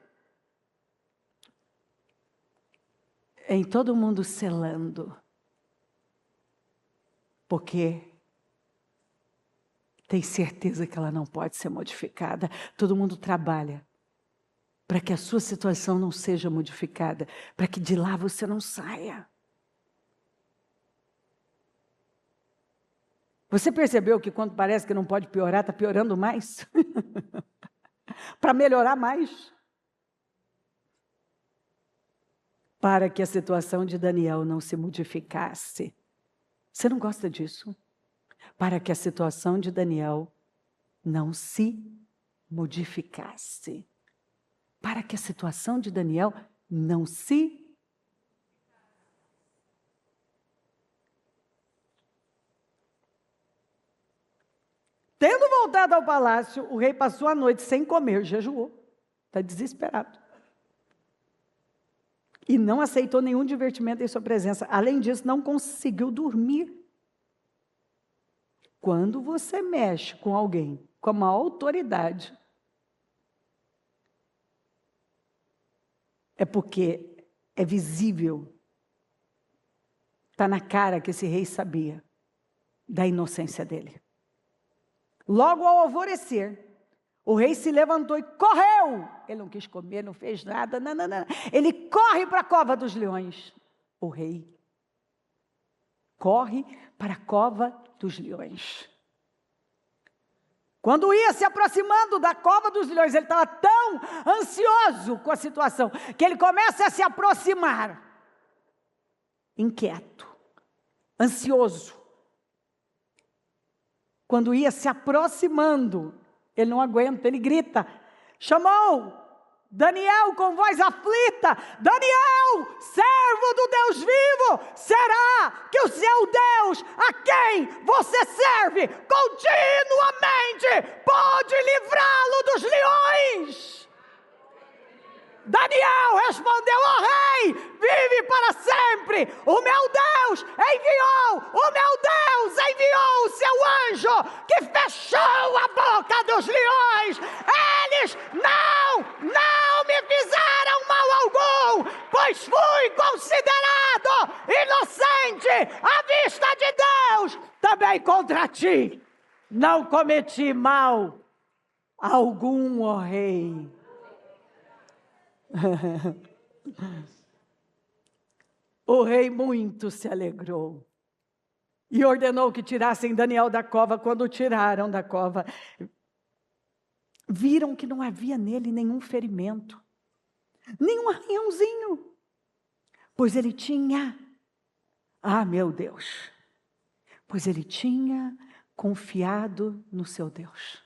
[SPEAKER 1] Em todo mundo selando, porque tem certeza que ela não pode ser modificada. Todo mundo trabalha para que a sua situação não seja modificada, para que de lá você não saia. Você percebeu que quando parece que não pode piorar, está piorando mais? Para melhorar mais? Para que a situação de Daniel não se modificasse. Você não gosta disso? Para que a situação de Daniel não se modificasse. Para que a situação de Daniel não se... Tendo voltado ao palácio, o rei passou a noite sem comer, jejuou. Está desesperado. E não aceitou nenhum divertimento em sua presença. Além disso, não conseguiu dormir. Quando você mexe com alguém com uma autoridade, é porque é visível Está na cara que esse rei sabia da inocência dele. Logo ao alvorecer, o rei se levantou e correu. Ele não quis comer, não fez nada, não. Ele corre para a cova dos leões. O rei corre para a cova dos leões. Quando ia se aproximando da cova dos leões, ele estava tão ansioso com a situação, que ele começa a se aproximar. Inquieto, ansioso. Quando ia se aproximando, ele não aguenta, ele grita, chamou Daniel com voz aflita, Daniel, servo do Deus vivo, será que o seu Deus, a quem você serve, continuamente pode livrá-lo dos leões? Daniel respondeu, ó rei, vive para sempre, o meu Deus enviou o seu anjo, que fechou a boca dos leões, eles não me fizeram mal algum, pois fui considerado inocente à vista de Deus, também contra ti, não cometi mal algum, ó rei. O rei muito se alegrou e ordenou que tirassem Daniel da cova. Quando o tiraram da cova, viram que não havia nele nenhum ferimento, nenhum arranhãozinho, pois ele tinha, meu Deus, pois ele tinha confiado no seu Deus.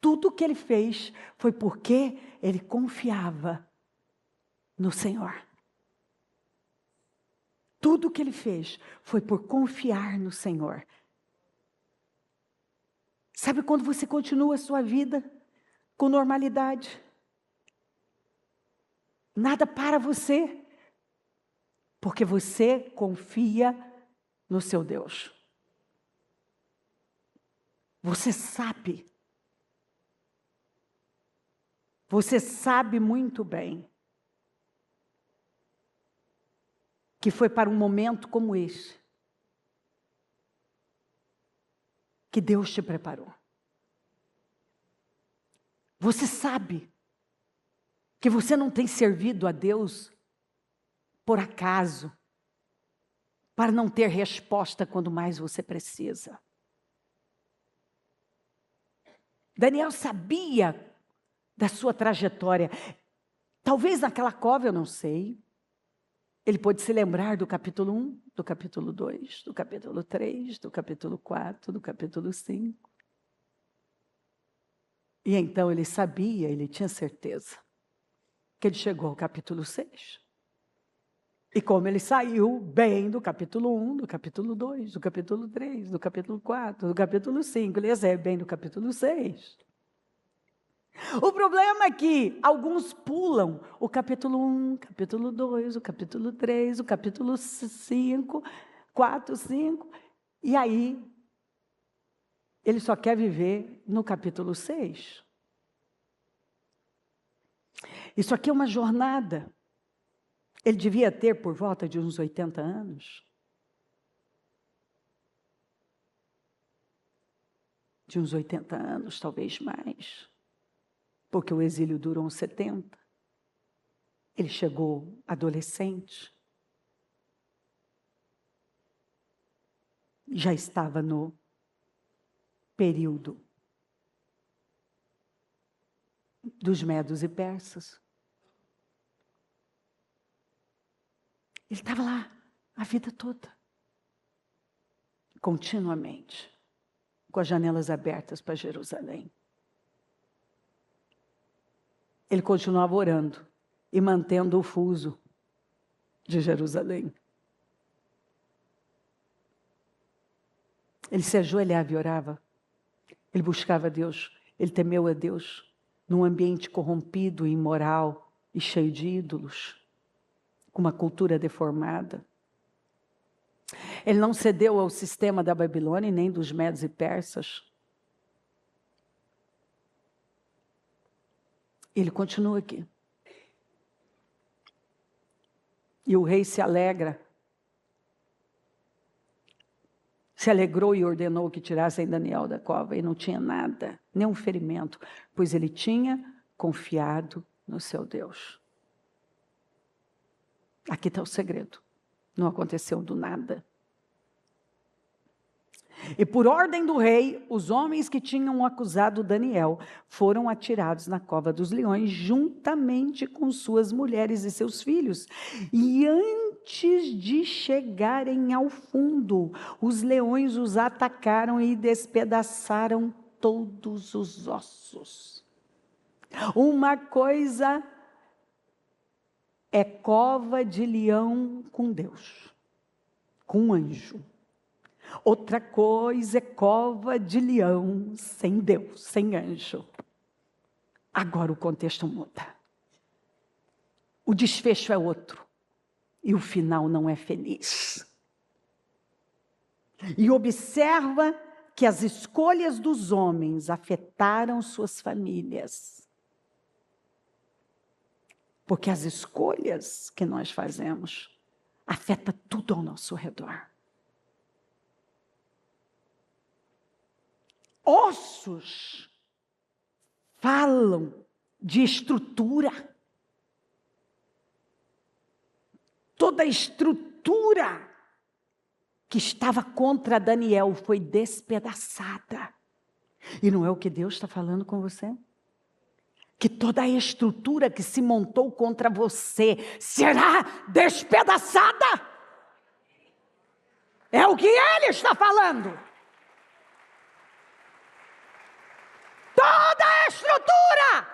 [SPEAKER 1] Tudo o que ele fez foi porque ele confiava no Senhor. Tudo o que ele fez foi por confiar no Senhor. Sabe quando você continua a sua vida com normalidade? Nada para você, porque você confia no seu Deus. Você sabe muito bem que foi para um momento como esse que Deus te preparou. Você sabe que você não tem servido a Deus por acaso, para não ter resposta quando mais você precisa. Daniel sabia da sua trajetória. Talvez naquela cova, eu não sei. Ele pôde se lembrar do capítulo 1, do capítulo 2, do capítulo 3, do capítulo 4, do capítulo 5. E então ele sabia, ele tinha certeza, que ele chegou ao capítulo 6. E como ele saiu bem do capítulo 1, do capítulo 2, do capítulo 3, do capítulo 4, do capítulo 5, ele ia sair bem do capítulo 6. O problema é que alguns pulam o capítulo 1, capítulo 2, o capítulo 3, o capítulo 5, 4, 5, e aí ele só quer viver no capítulo 6. Isso aqui é uma jornada. Ele devia ter por volta de uns 80 anos. De uns 80 anos, talvez mais. Porque o exílio durou uns 70. Ele chegou adolescente. Já estava no período dos medos e persas. Ele estava lá a vida toda. Continuamente. Com as janelas abertas para Jerusalém. Ele continuava orando e mantendo o fuso de Jerusalém. Ele se ajoelhava e orava. Ele buscava a Deus. Ele temeu a Deus num ambiente corrompido, imoral e cheio de ídolos, com uma cultura deformada. Ele não cedeu ao sistema da Babilônia nem dos medos e persas. Ele continua aqui. E o rei se alegrou e ordenou que tirassem Daniel da cova, e não tinha nada, nenhum ferimento, pois ele tinha confiado no seu Deus. Aqui está o segredo, não aconteceu do nada. E por ordem do rei, os homens que tinham acusado Daniel foram atirados na cova dos leões, juntamente com suas mulheres e seus filhos. E antes de chegarem ao fundo, os leões os atacaram e despedaçaram todos os ossos. Uma coisa é cova de leão com Deus, com um anjo. Outra coisa é cova de leão sem Deus, sem anjo. Agora o contexto muda. O desfecho é outro. E o final não é feliz. E observa que as escolhas dos homens afetaram suas famílias. Porque as escolhas que nós fazemos afetam tudo ao nosso redor. Ossos falam de estrutura. Toda a estrutura que estava contra Daniel foi despedaçada. E não é o que Deus está falando com você? Que toda a estrutura que se montou contra você será despedaçada. É o que Ele está falando. Toda a estrutura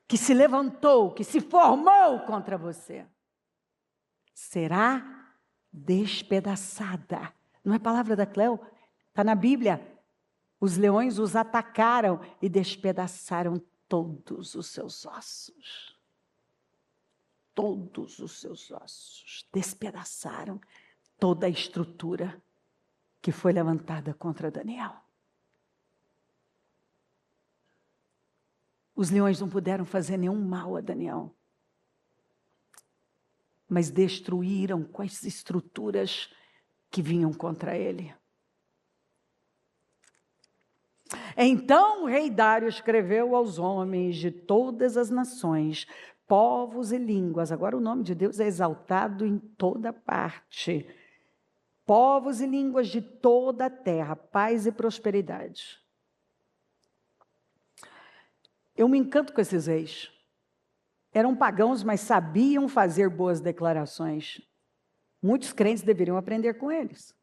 [SPEAKER 1] que se levantou, que se formou contra você, será despedaçada. Não é palavra da Cleo? Está na Bíblia. Os leões os atacaram e despedaçaram todos os seus ossos. Todos os seus ossos. Despedaçaram toda a estrutura que foi levantada contra Daniel. Os leões não puderam fazer nenhum mal a Daniel, mas destruíram com as estruturas que vinham contra ele. Então o rei Dário escreveu aos homens de todas as nações, povos e línguas. Agora o nome de Deus é exaltado em toda parte. Povos e línguas de toda a terra, paz e prosperidade. Eu me encanto com esses reis. Eram pagãos, mas sabiam fazer boas declarações. Muitos crentes deveriam aprender com eles.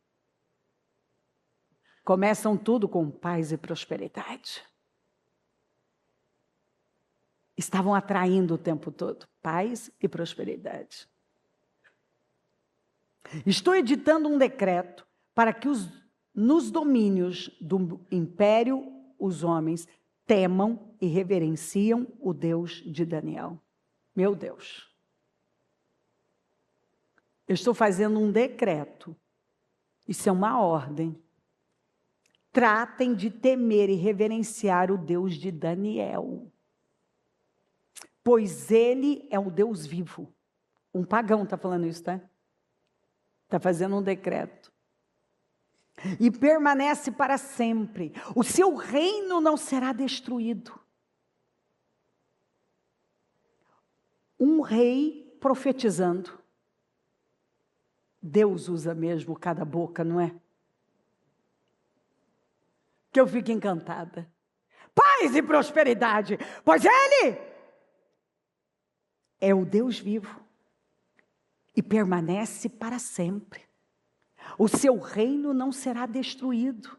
[SPEAKER 1] Começam tudo com paz e prosperidade. Estavam atraindo o tempo todo paz e prosperidade. Estou editando um decreto para que nos domínios do império os homens temam e reverenciam o Deus de Daniel. Meu Deus. Eu estou fazendo um decreto. Isso é uma ordem. Tratem de temer e reverenciar o Deus de Daniel. Pois ele é o Deus vivo. Um pagão está falando isso, tá? Está fazendo um decreto. E permanece para sempre. O seu reino não será destruído. Um rei profetizando. Deus usa mesmo cada boca, não é? Que eu fico encantada. Paz e prosperidade, pois Ele é o Deus vivo e permanece para sempre. O seu reino não será destruído.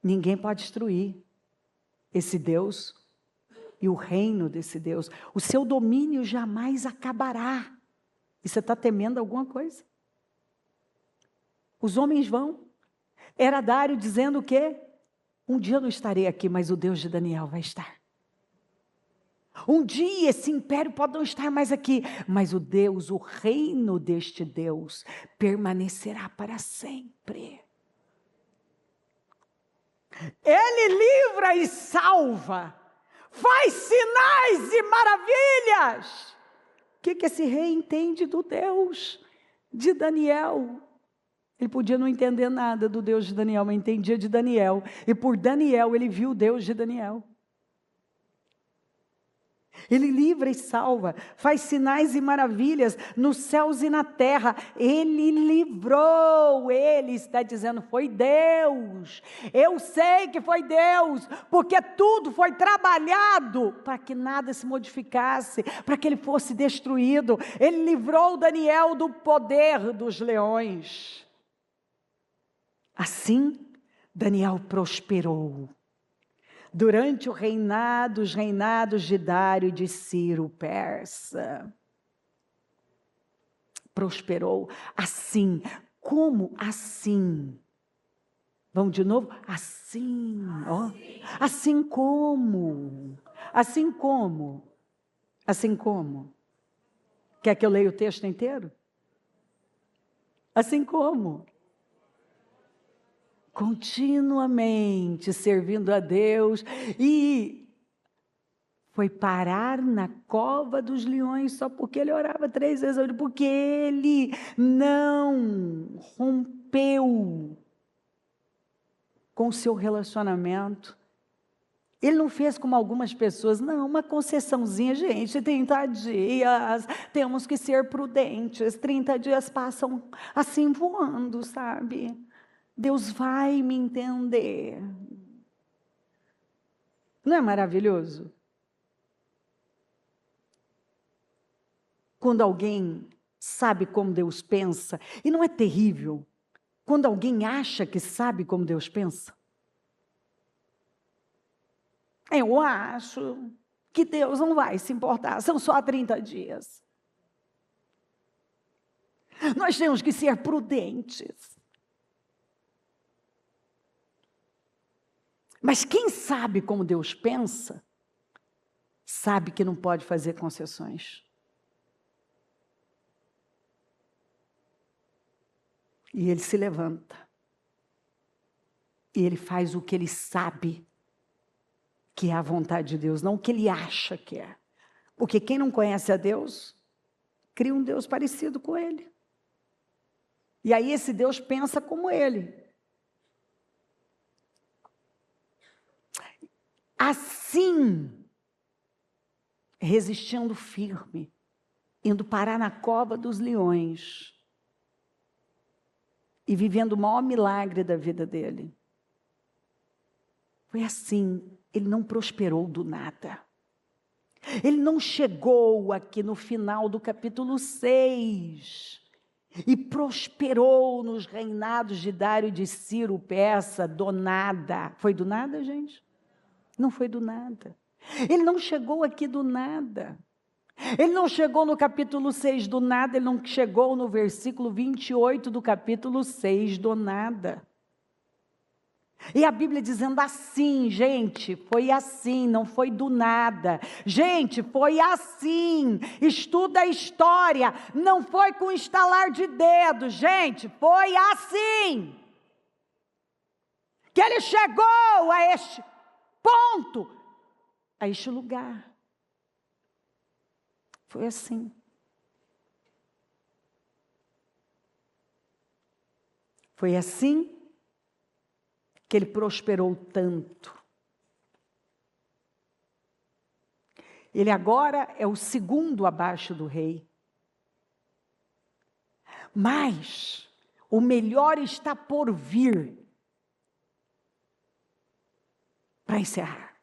[SPEAKER 1] Ninguém pode destruir esse Deus e o reino desse Deus. O seu domínio jamais acabará. E você está temendo alguma coisa? Os homens vão. Era Dário dizendo o quê? Um dia eu não estarei aqui, mas o Deus de Daniel vai estar. Um dia esse império pode não estar mais aqui, mas o Deus, o reino deste Deus, permanecerá para sempre. Ele livra e salva, faz sinais e maravilhas. O que esse rei entende do Deus de Daniel? Ele podia não entender nada do Deus de Daniel, mas entendia de Daniel. E por Daniel, ele viu o Deus de Daniel. Ele livra e salva, faz sinais e maravilhas nos céus e na terra. Ele livrou, ele está dizendo, foi Deus. Eu sei que foi Deus, porque tudo foi trabalhado para que nada se modificasse, para que ele fosse destruído. Ele livrou Daniel do poder dos leões. Assim, Daniel prosperou. Durante os reinados de Dário e de Ciro, persa. Prosperou. Assim. Como assim? Vamos de novo? Assim. Ó. Assim como. Assim como. Assim como. Quer que eu leia o texto inteiro? Assim como. Continuamente servindo a Deus, e foi parar na cova dos leões só porque ele orava 3 vezes ao dia, porque ele não rompeu com o seu relacionamento. Ele não fez como algumas pessoas, não, uma concessãozinha, gente, 30 dias, temos que ser prudentes, 30 dias passam assim voando, sabe? Deus vai me entender. Não é maravilhoso? Quando alguém sabe como Deus pensa, e não é terrível quando alguém acha que sabe como Deus pensa? Eu acho que Deus não vai se importar, são só 30 dias. Nós temos que ser prudentes. Mas quem sabe como Deus pensa, sabe que não pode fazer concessões. E ele se levanta. E ele faz o que ele sabe que é a vontade de Deus, não o que ele acha que é. Porque quem não conhece a Deus, cria um Deus parecido com ele. E aí esse Deus pensa como ele. Assim, resistindo firme, indo parar na cova dos leões e vivendo o maior milagre da vida dele. Foi assim, ele não prosperou do nada. Ele não chegou aqui no final do capítulo 6 e prosperou nos reinados de Dário e de Ciro, persa, do nada. Foi do nada, gente? Não foi do nada. Ele não chegou aqui do nada. Ele não chegou no capítulo 6 do nada, ele não chegou no versículo 28 do capítulo 6 do nada. E a Bíblia dizendo assim, gente, foi assim, não foi do nada. Gente, foi assim. Estuda a história, não foi com estalar de dedos, gente, foi assim. Que ele chegou a este ponto, a este lugar. Foi assim. Foi assim que ele prosperou tanto. Ele agora é o segundo abaixo do rei. Mas o melhor está por vir. Para encerrar.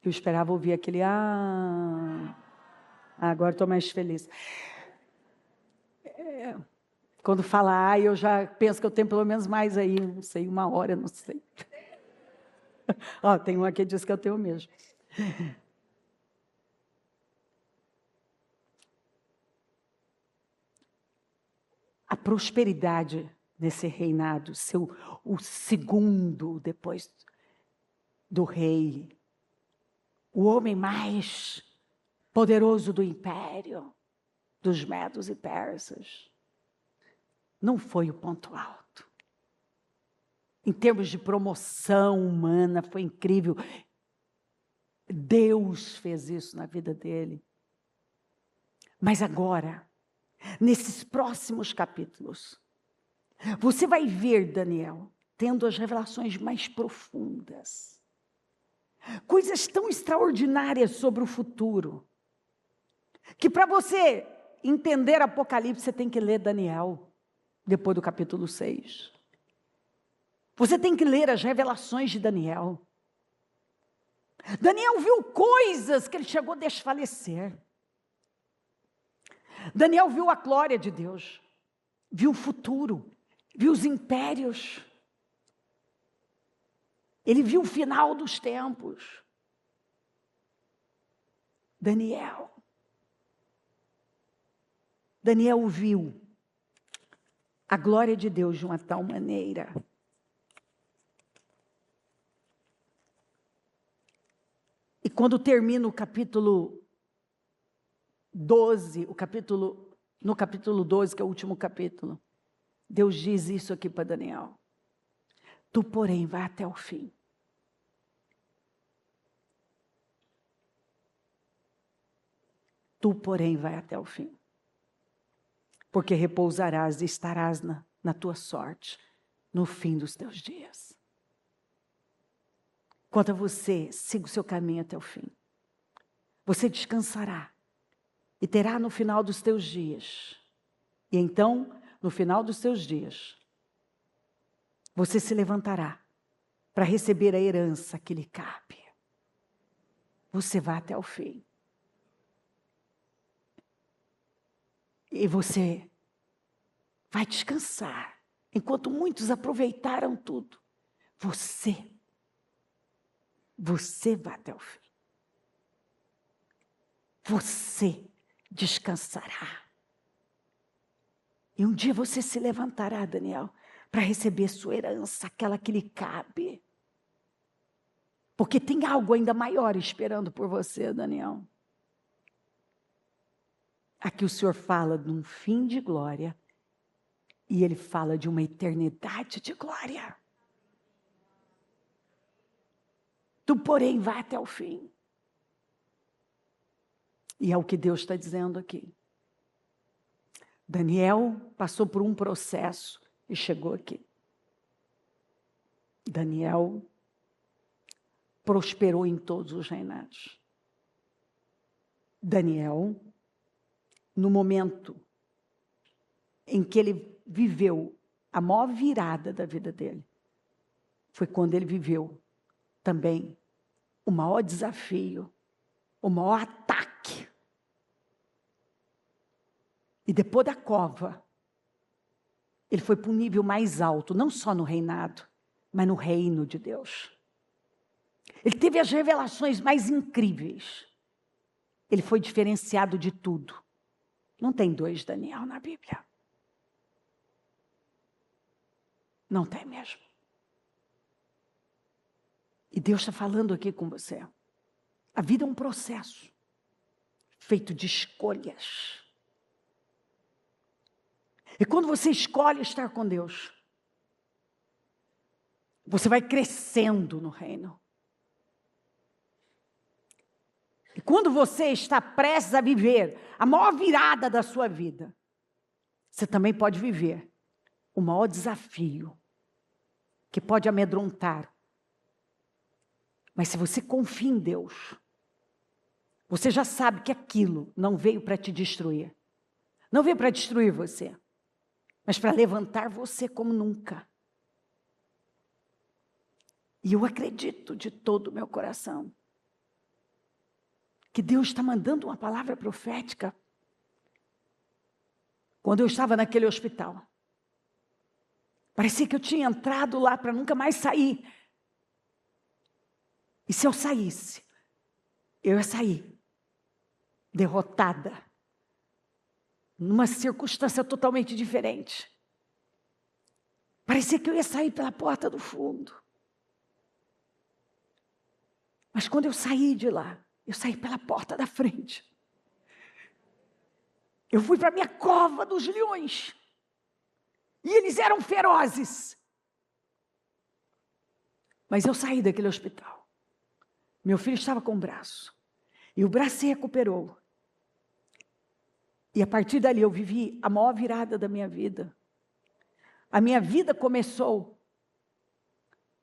[SPEAKER 1] Eu esperava ouvir aquele agora estou mais feliz. Quando fala eu já penso que eu tenho pelo menos mais aí, não sei, 1 hora, não sei. Tem uma que diz que eu tenho mesmo. A prosperidade nesse reinado, o segundo depois do rei, o homem mais poderoso do império, dos medos e persas, não foi o ponto alto. Em termos de promoção humana, foi incrível. Deus fez isso na vida dele. Mas agora, nesses próximos capítulos, você vai ver Daniel tendo as revelações mais profundas. Coisas tão extraordinárias sobre o futuro, que para você entender Apocalipse, você tem que ler Daniel, depois do capítulo 6. Você tem que ler as revelações de Daniel. Daniel viu coisas que ele chegou a desfalecer. Daniel viu a glória de Deus, viu o futuro, viu os impérios. Ele viu o final dos tempos. Daniel viu a glória de Deus de uma tal maneira e quando termina o capítulo 12, no capítulo 12, que é o último capítulo, Deus diz isso aqui para Daniel: tu, porém, vai até o fim. Tu, porém, vai até o fim. Porque repousarás e estarás na tua sorte, no fim dos teus dias. Quanto a você, siga o seu caminho até o fim. Você descansará e terá no final dos teus dias. E então, no final dos teus dias, você se levantará para receber a herança que lhe cabe. Você vai até o fim. E você vai descansar. Enquanto muitos aproveitaram tudo, você vai até o fim. Você descansará. E um dia você se levantará, Daniel, para receber sua herança, aquela que lhe cabe. Porque tem algo ainda maior esperando por você, Daniel. Aqui o Senhor fala de um fim de glória e Ele fala de uma eternidade de glória. Tu, porém, vai até o fim. E é o que Deus está dizendo aqui. Daniel passou por um processo e chegou aqui. Daniel prosperou em todos os reinados. Daniel, no momento em que ele viveu a maior virada da vida dele, foi quando ele viveu também o maior desafio, o maior ataque. E depois da cova, ele foi para um nível mais alto, não só no reinado, mas no reino de Deus. Ele teve as revelações mais incríveis. Ele foi diferenciado de tudo. Não tem dois Daniel na Bíblia. Não tem mesmo. E Deus está falando aqui com você. A vida é um processo feito de escolhas. E quando você escolhe estar com Deus, você vai crescendo no reino. E quando você está prestes a viver a maior virada da sua vida, você também pode viver o maior desafio, que pode amedrontar. Mas se você confia em Deus, você já sabe que aquilo não veio para te destruir. Não veio para destruir você, mas para levantar você como nunca. E eu acredito de todo o meu coração que Deus está mandando uma palavra profética. Quando eu estava naquele hospital, parecia que eu tinha entrado lá para nunca mais sair. E se eu saísse, eu ia sair derrotada, numa circunstância totalmente diferente. Parecia que eu ia sair pela porta do fundo. Mas quando eu saí de lá, eu saí pela porta da frente. Eu fui para a minha cova dos leões. E eles eram ferozes. Mas eu saí daquele hospital Meu filho estava com o braço. E o braço se recuperou. E a partir dali eu vivi a maior virada da minha vida. A minha vida começou.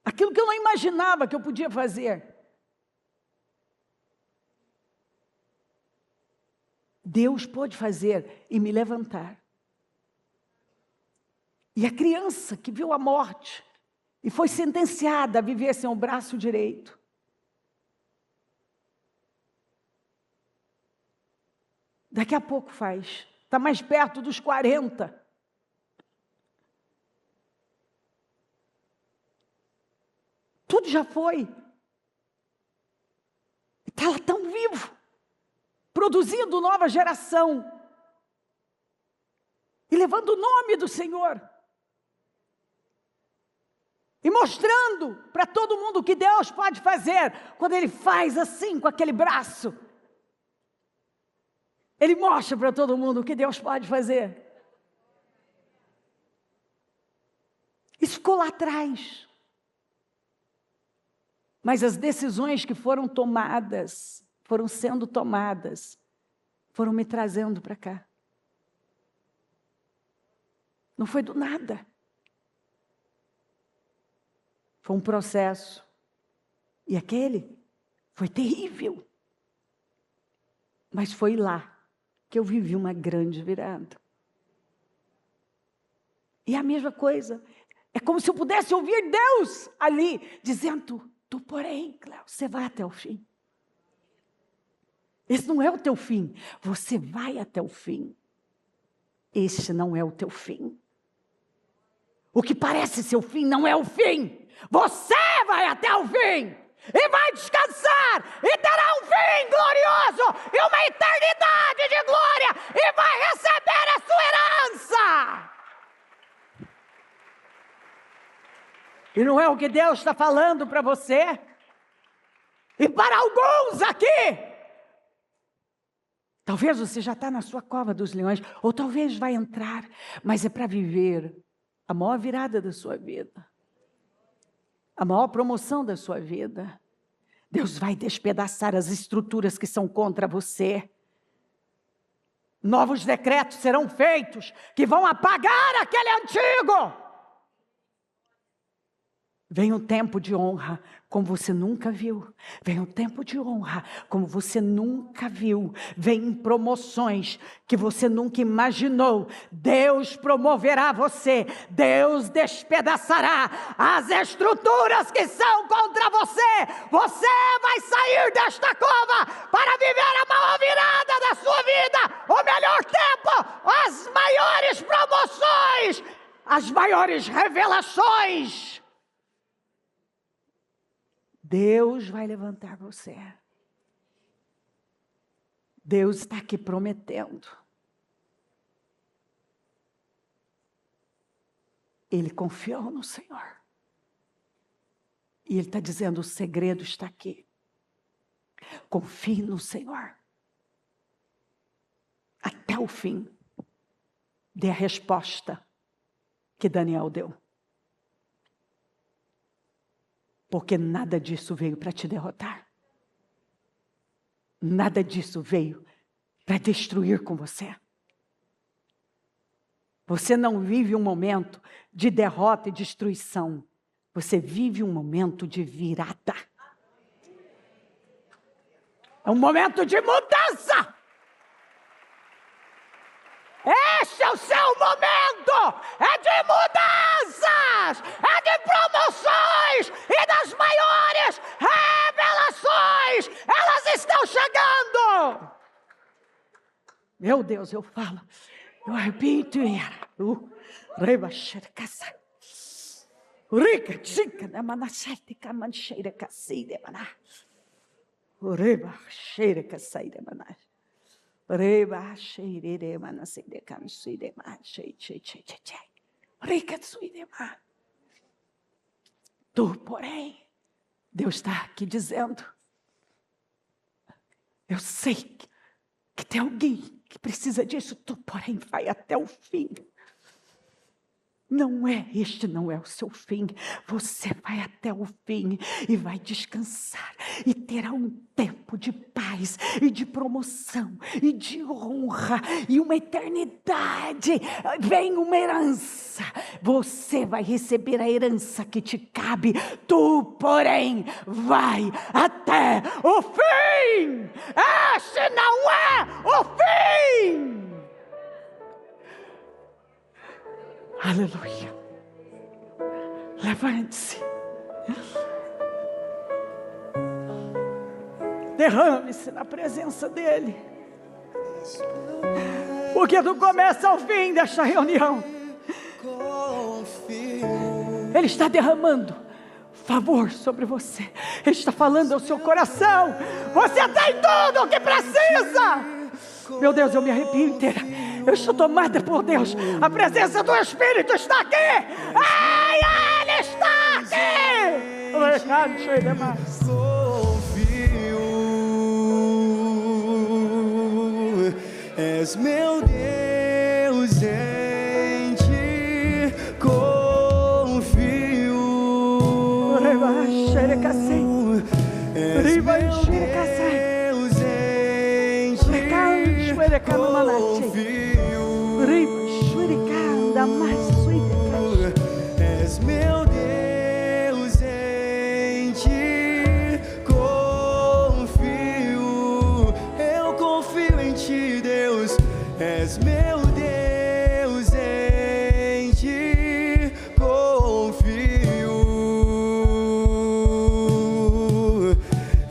[SPEAKER 1] Aquilo que eu não imaginava que eu podia fazer. Deus pôde fazer e me levantar. E a criança que viu a morte e foi sentenciada a viver sem o braço direito. Daqui a pouco está mais perto dos 40. Tudo já foi. Está lá tão vivo, produzindo nova geração. E levando o nome do Senhor. E mostrando para todo mundo o que Deus pode fazer, quando Ele faz assim com aquele braço. Ele mostra para todo mundo o que Deus pode fazer. Isso ficou lá atrás. Mas as decisões que foram tomadas, foram sendo tomadas, foram me trazendo para cá. Não foi do nada. Foi um processo. E aquele foi terrível. Mas foi lá que eu vivi uma grande virada. E a mesma coisa. É como se eu pudesse ouvir Deus ali, dizendo, tu porém, Cléo, você vai até o fim. Esse não é o teu fim. Você vai até o fim. Este não é o teu fim. O que parece ser o fim não é o fim. Você vai até o fim. E vai descansar. E terá um fim glorioso. E uma eternidade de glória. E vai receber a sua herança. E não é o que Deus está falando para você? E para alguns aqui. Talvez você já está na sua cova dos leões. Ou talvez vai entrar. Mas é para viver a maior virada da sua vida. A maior promoção da sua vida. Deus vai despedaçar as estruturas que são contra você. Novos decretos serão feitos que vão apagar aquele antigo. Vem um tempo de honra como você nunca viu. Vem um tempo de honra como você nunca viu. Vem promoções que você nunca imaginou. Deus promoverá você. Deus despedaçará as estruturas que são contra você. Você vai sair desta cova para viver a maior virada da sua vida. O melhor tempo, as maiores promoções, as maiores revelações. Deus vai levantar você. Deus está aqui prometendo. Ele confiou no Senhor. E Ele está dizendo, o segredo está aqui. Confie no Senhor. Até o fim. Dê a resposta que Daniel deu. Porque nada disso veio para te derrotar. Nada disso veio para destruir com você. Você não vive um momento de derrota e destruição. Você vive um momento de virada. É um momento de mudança. Este é o seu momento. É de mudanças. É de promoções. E das maiores revelações. Elas estão chegando. Meu Deus, eu falo. Eu repito. Reba xercaça. Rica, chica, na manachete, camancheira, caceira, maná. Reba xerca, saída, maná. Reba xeire, maná, saída, camancheira, maná. Rica, suída, maná. Tu, porém, Deus está aqui dizendo, eu sei que tem alguém que precisa disso, tu, porém, vai até o fim. Este não é o seu fim. Você vai até o fim e vai descansar e terá um tempo de paz e de promoção e de honra e uma eternidade. Vem uma herança. Você vai receber a herança que te cabe. Tu, porém, vai até o fim. Este não é o fim. Aleluia. Levante-se. Derrame-se na presença dEle. Porque do começo ao fim desta reunião, Ele está derramando favor sobre você. Ele está falando ao seu coração. Você tem tudo o que precisa. Meu Deus, eu me arrepio inteira. Eu estou tomada por Deus. A presença do Espírito está aqui. Ai, Ele está aqui.
[SPEAKER 2] Confio, és meu Deus, em ti confio. És meu Deus, em ti confio. És meu Deus, em ti confio. Eu confio em ti, Deus. És meu Deus, em ti confio.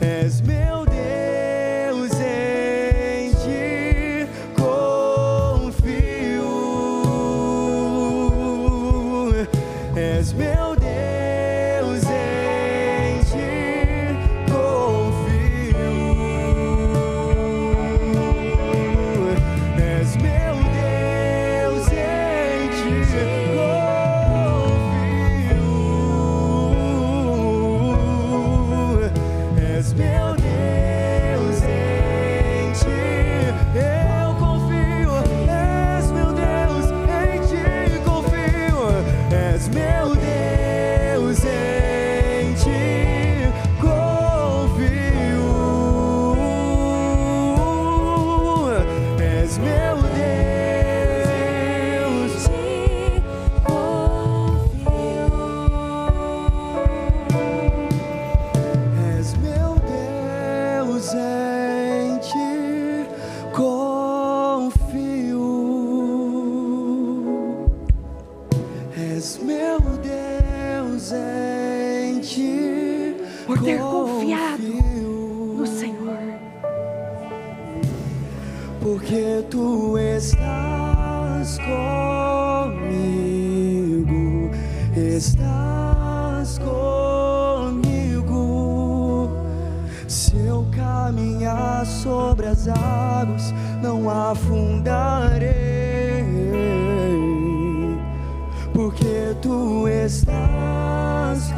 [SPEAKER 2] És meu Deus, em ti confio. És meu Deus, em ti confio. És meu Deus, em ti confio. És meu Deus, em ti eu confio. És meu Deus, em ti confio. És meu Deus, em ti confio. És meu Deus, és meu Deus, em ti confio. És meu Deus, em ti
[SPEAKER 1] Por ter confiado
[SPEAKER 2] confio.
[SPEAKER 1] no Senhor.
[SPEAKER 2] Porque tu estás comigo, estás comigo. Se eu caminhar sobre as águas, não afundarei. Porque tu estás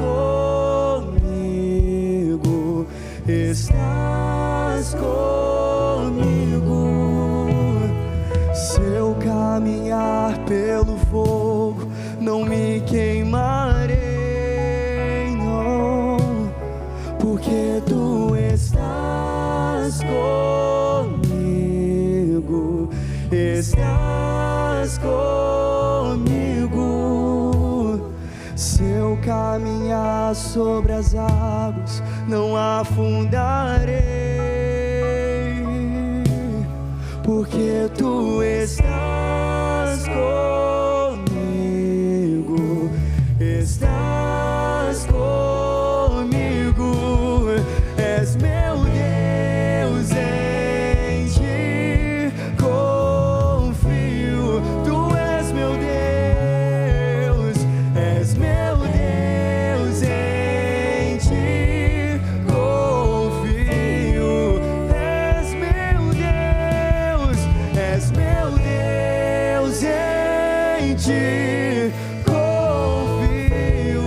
[SPEAKER 2] comigo, estás comigo. Se eu caminhar pelo fogo, não me queimarei, não. Porque tu estás comigo, estás comigo. Se eu caminhar sobre as águas, não afundarei. Porque tu estás comigo, estás comigo. És meu Deus, em ti confio. Tu és meu Deus, és meu Deus, em ti confio. És meu Deus, és meu Deus, em ti confio.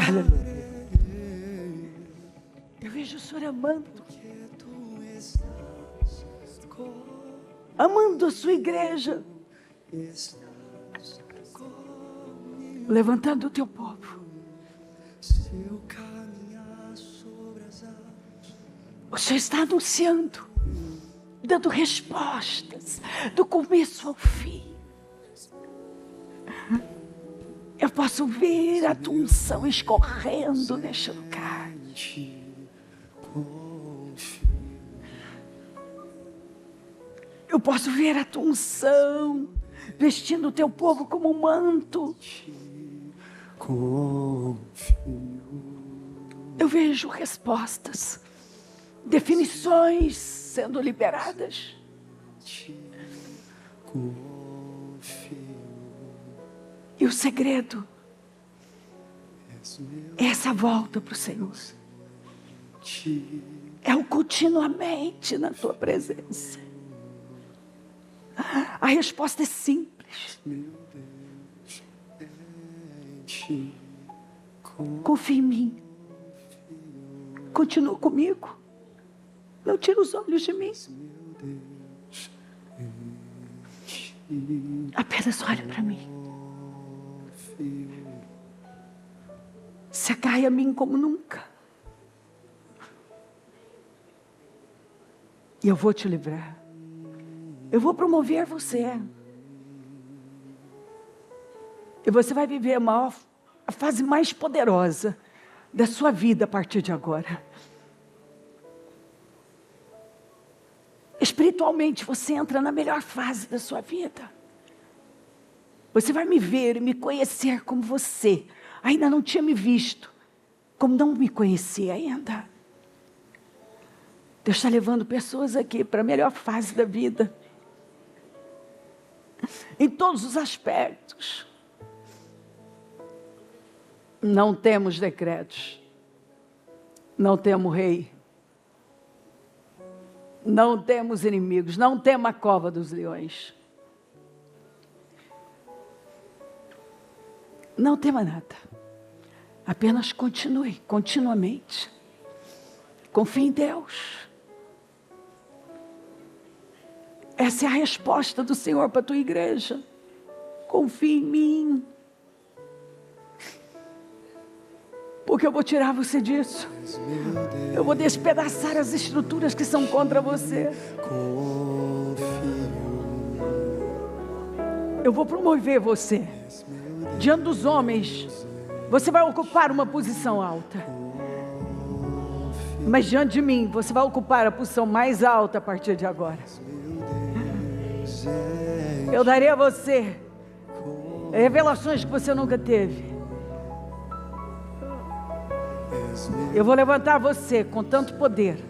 [SPEAKER 1] Aleluia. Eu vejo o Senhor amando a sua igreja, levantando o teu povo. O Senhor está anunciando, dando respostas do começo ao fim. Eu posso ver a tua unção escorrendo neste lugar. Eu posso ver a tua unção vestindo o teu povo como um manto. Eu vejo respostas, definições sendo liberadas. E o segredo é essa volta para o Senhor. É o continuamente na tua presença. A resposta é simples. Confia em mim. Continua comigo. Não tira os olhos de mim. Apenas olha para mim. Se agarre a mim como nunca. E eu vou te livrar. Eu vou promover você. E você vai viver a fase mais poderosa da sua vida a partir de agora. Espiritualmente, você entra na melhor fase da sua vida. Você vai me ver e me conhecer como você ainda não tinha me visto, como não me conhecia ainda. Deus está levando pessoas aqui para a melhor fase da vida. Em todos os aspectos. Não temos decretos. Não temos rei. Não temos inimigos. Não temos a cova dos leões. Não tema nada. Apenas continue, continuamente. Confie em Deus. Essa é a resposta do Senhor para a tua igreja. Confie em mim. Porque eu vou tirar você disso. Eu vou despedaçar as estruturas que são contra você. Eu vou promover você. Diante dos homens, você vai ocupar uma posição alta. Mas diante de mim, você vai ocupar a posição mais alta a partir de agora. Eu darei a você revelações que você nunca teve. Eu vou levantar você com tanto poder.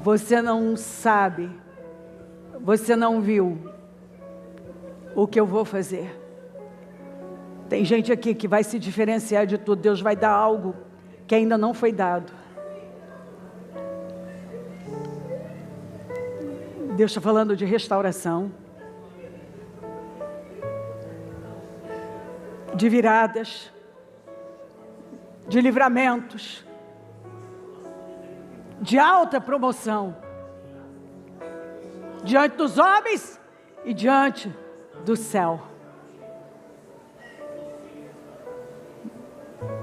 [SPEAKER 1] Você não sabe, você não viu o que eu vou fazer. Tem gente aqui que vai se diferenciar de tudo. Deus vai dar algo que ainda não foi dado. Deus está falando de restauração, de viradas, de livramentos, de alta promoção, diante dos homens e diante do céu.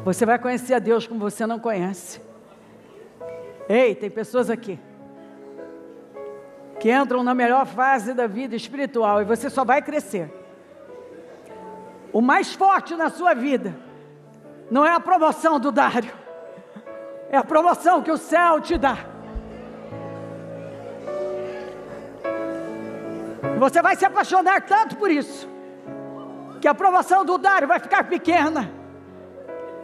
[SPEAKER 1] Você vai conhecer a Deus como você não conhece. Ei, tem pessoas aqui que entram na melhor fase da vida espiritual e você só vai crescer. O mais forte na sua vida não é a promoção do Dário, é a promoção que o céu te dá. Você vai se apaixonar tanto por isso, que a promoção do Dário vai ficar pequena.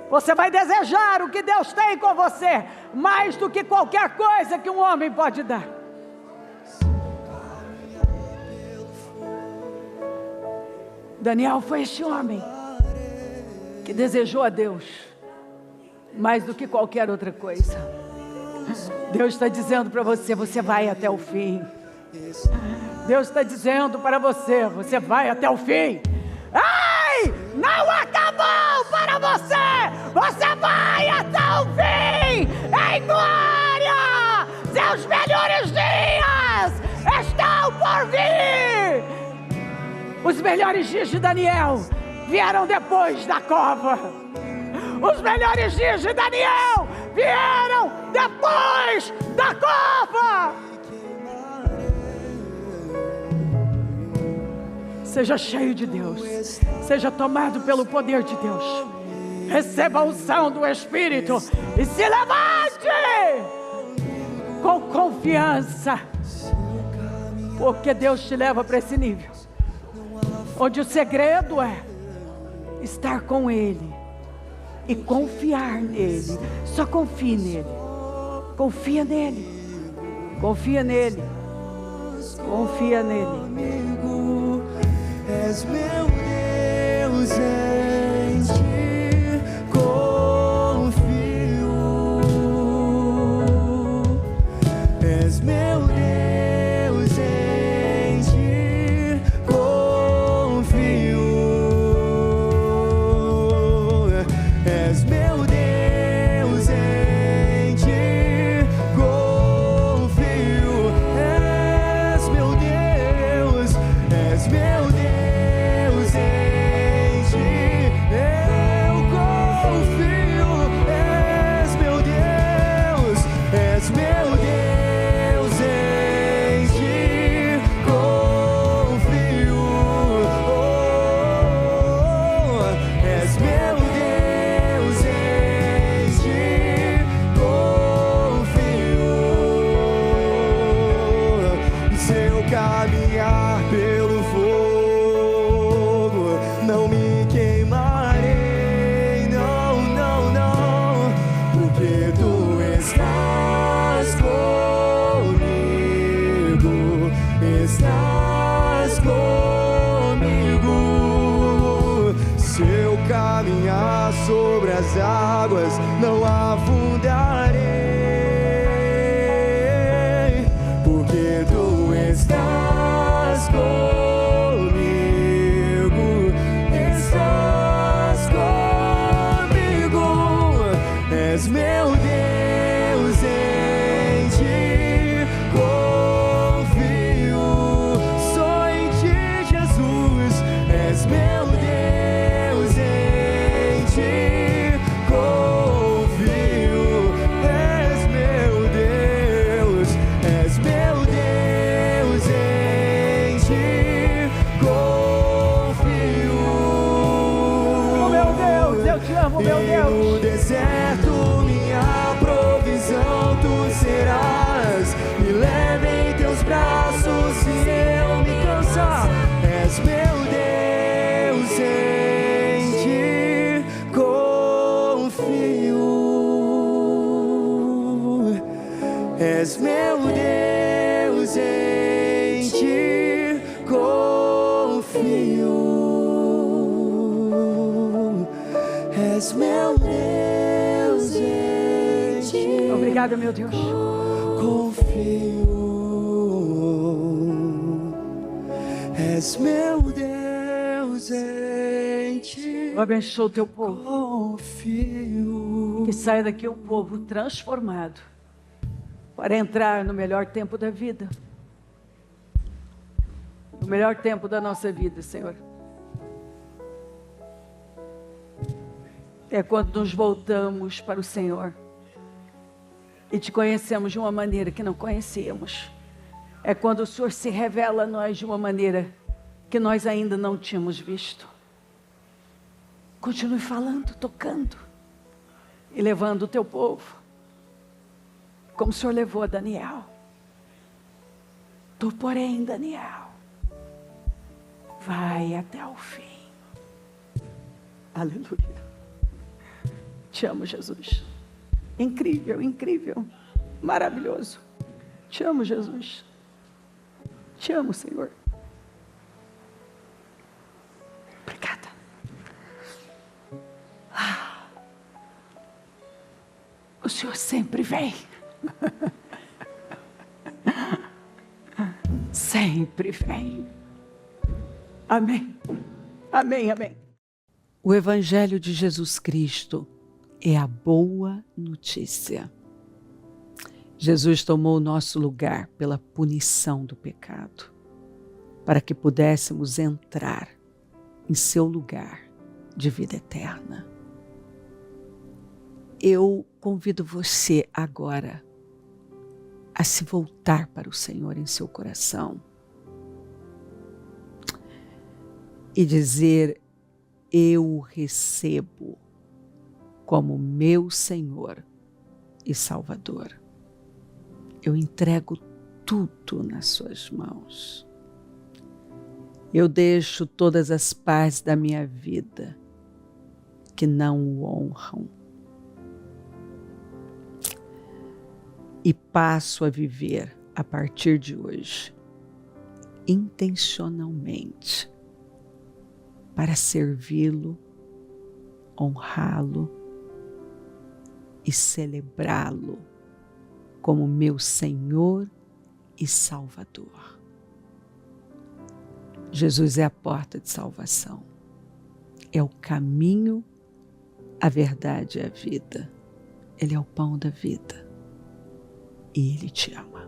[SPEAKER 1] Você vai desejar o que Deus tem com você, mais do que qualquer coisa que um homem pode dar. Daniel foi este homem que desejou a Deus mais do que qualquer outra coisa. Deus está dizendo para você, você vai até o fim. Deus está dizendo para você, você vai até o fim. Ai, não acabou para você, você vai até o fim, em glória. Seus melhores dias estão por vir. Os melhores dias de Daniel vieram depois da cova. Os melhores dias de Daniel vieram depois da cova. Seja cheio de Deus, seja tomado pelo poder de Deus, receba a unção do Espírito e se levante com confiança, porque Deus te leva para esse nível, onde o segredo é estar com Ele e confiar nele. Só confie nele, confia nele, confia nele, confia nele.
[SPEAKER 2] És meu Deus, em ti confio. És meu Deus, em ti confio. És meu Deus, em ti confio. És meu Deus, és meu Deus. Caminhar pelo fogo, não me queimarei, não, não, não, porque tu estás comigo, estás comigo. Se eu caminhar sobre as águas, não afundarei, porque tu estás comigo, estás comigo. És meu Deus, em ti confio. Só em ti, Jesus. És meu Deus, em ti confio. És meu Deus, és meu Deus, em ti confio.
[SPEAKER 1] Oh meu Deus, eu te amo, meu Deus.
[SPEAKER 2] No deserto minha provisão tu serás. Me leve em teus braços se eu me cansar. És meu Deus, em ti confio. És meu Deus, em ti confio. És meu Deus, em ti
[SPEAKER 1] Obrigada, meu Deus.
[SPEAKER 2] confio. És meu Deus, em ti
[SPEAKER 1] Eu abençoo o teu povo,
[SPEAKER 2] confio.
[SPEAKER 1] que saia daqui um povo transformado para entrar no melhor tempo da vida, no melhor tempo da nossa vida, Senhor. É quando nos voltamos para o Senhor e te conhecemos de uma maneira que não conhecíamos. É quando o Senhor se revela a nós de uma maneira que nós ainda não tínhamos visto. Continue falando, tocando e levando o teu povo, como o Senhor levou a Daniel. Tu, porém, Daniel, vai até o fim. Aleluia. Te amo, Jesus. Incrível, incrível, maravilhoso. Te amo, Jesus. Te amo, Senhor. Obrigada. O Senhor sempre vem. sempre vem. Amém. Amém, amém. O Evangelho de Jesus Cristo é a boa notícia. Jesus tomou o nosso lugar pela punição do pecado, para que pudéssemos entrar em seu lugar de vida eterna. Eu convido você agora a se voltar para o Senhor em seu coração e dizer: eu o recebo como meu Senhor e Salvador. Eu entrego tudo nas suas mãos. Eu deixo todas as partes da minha vida que não o honram e passo a viver a partir de hoje intencionalmente para servi-lo, honrá-lo e celebrá-lo como meu Senhor e Salvador. Jesus é a porta de salvação, é o caminho, a verdade e a vida. Ele é o pão da vida e Ele te ama.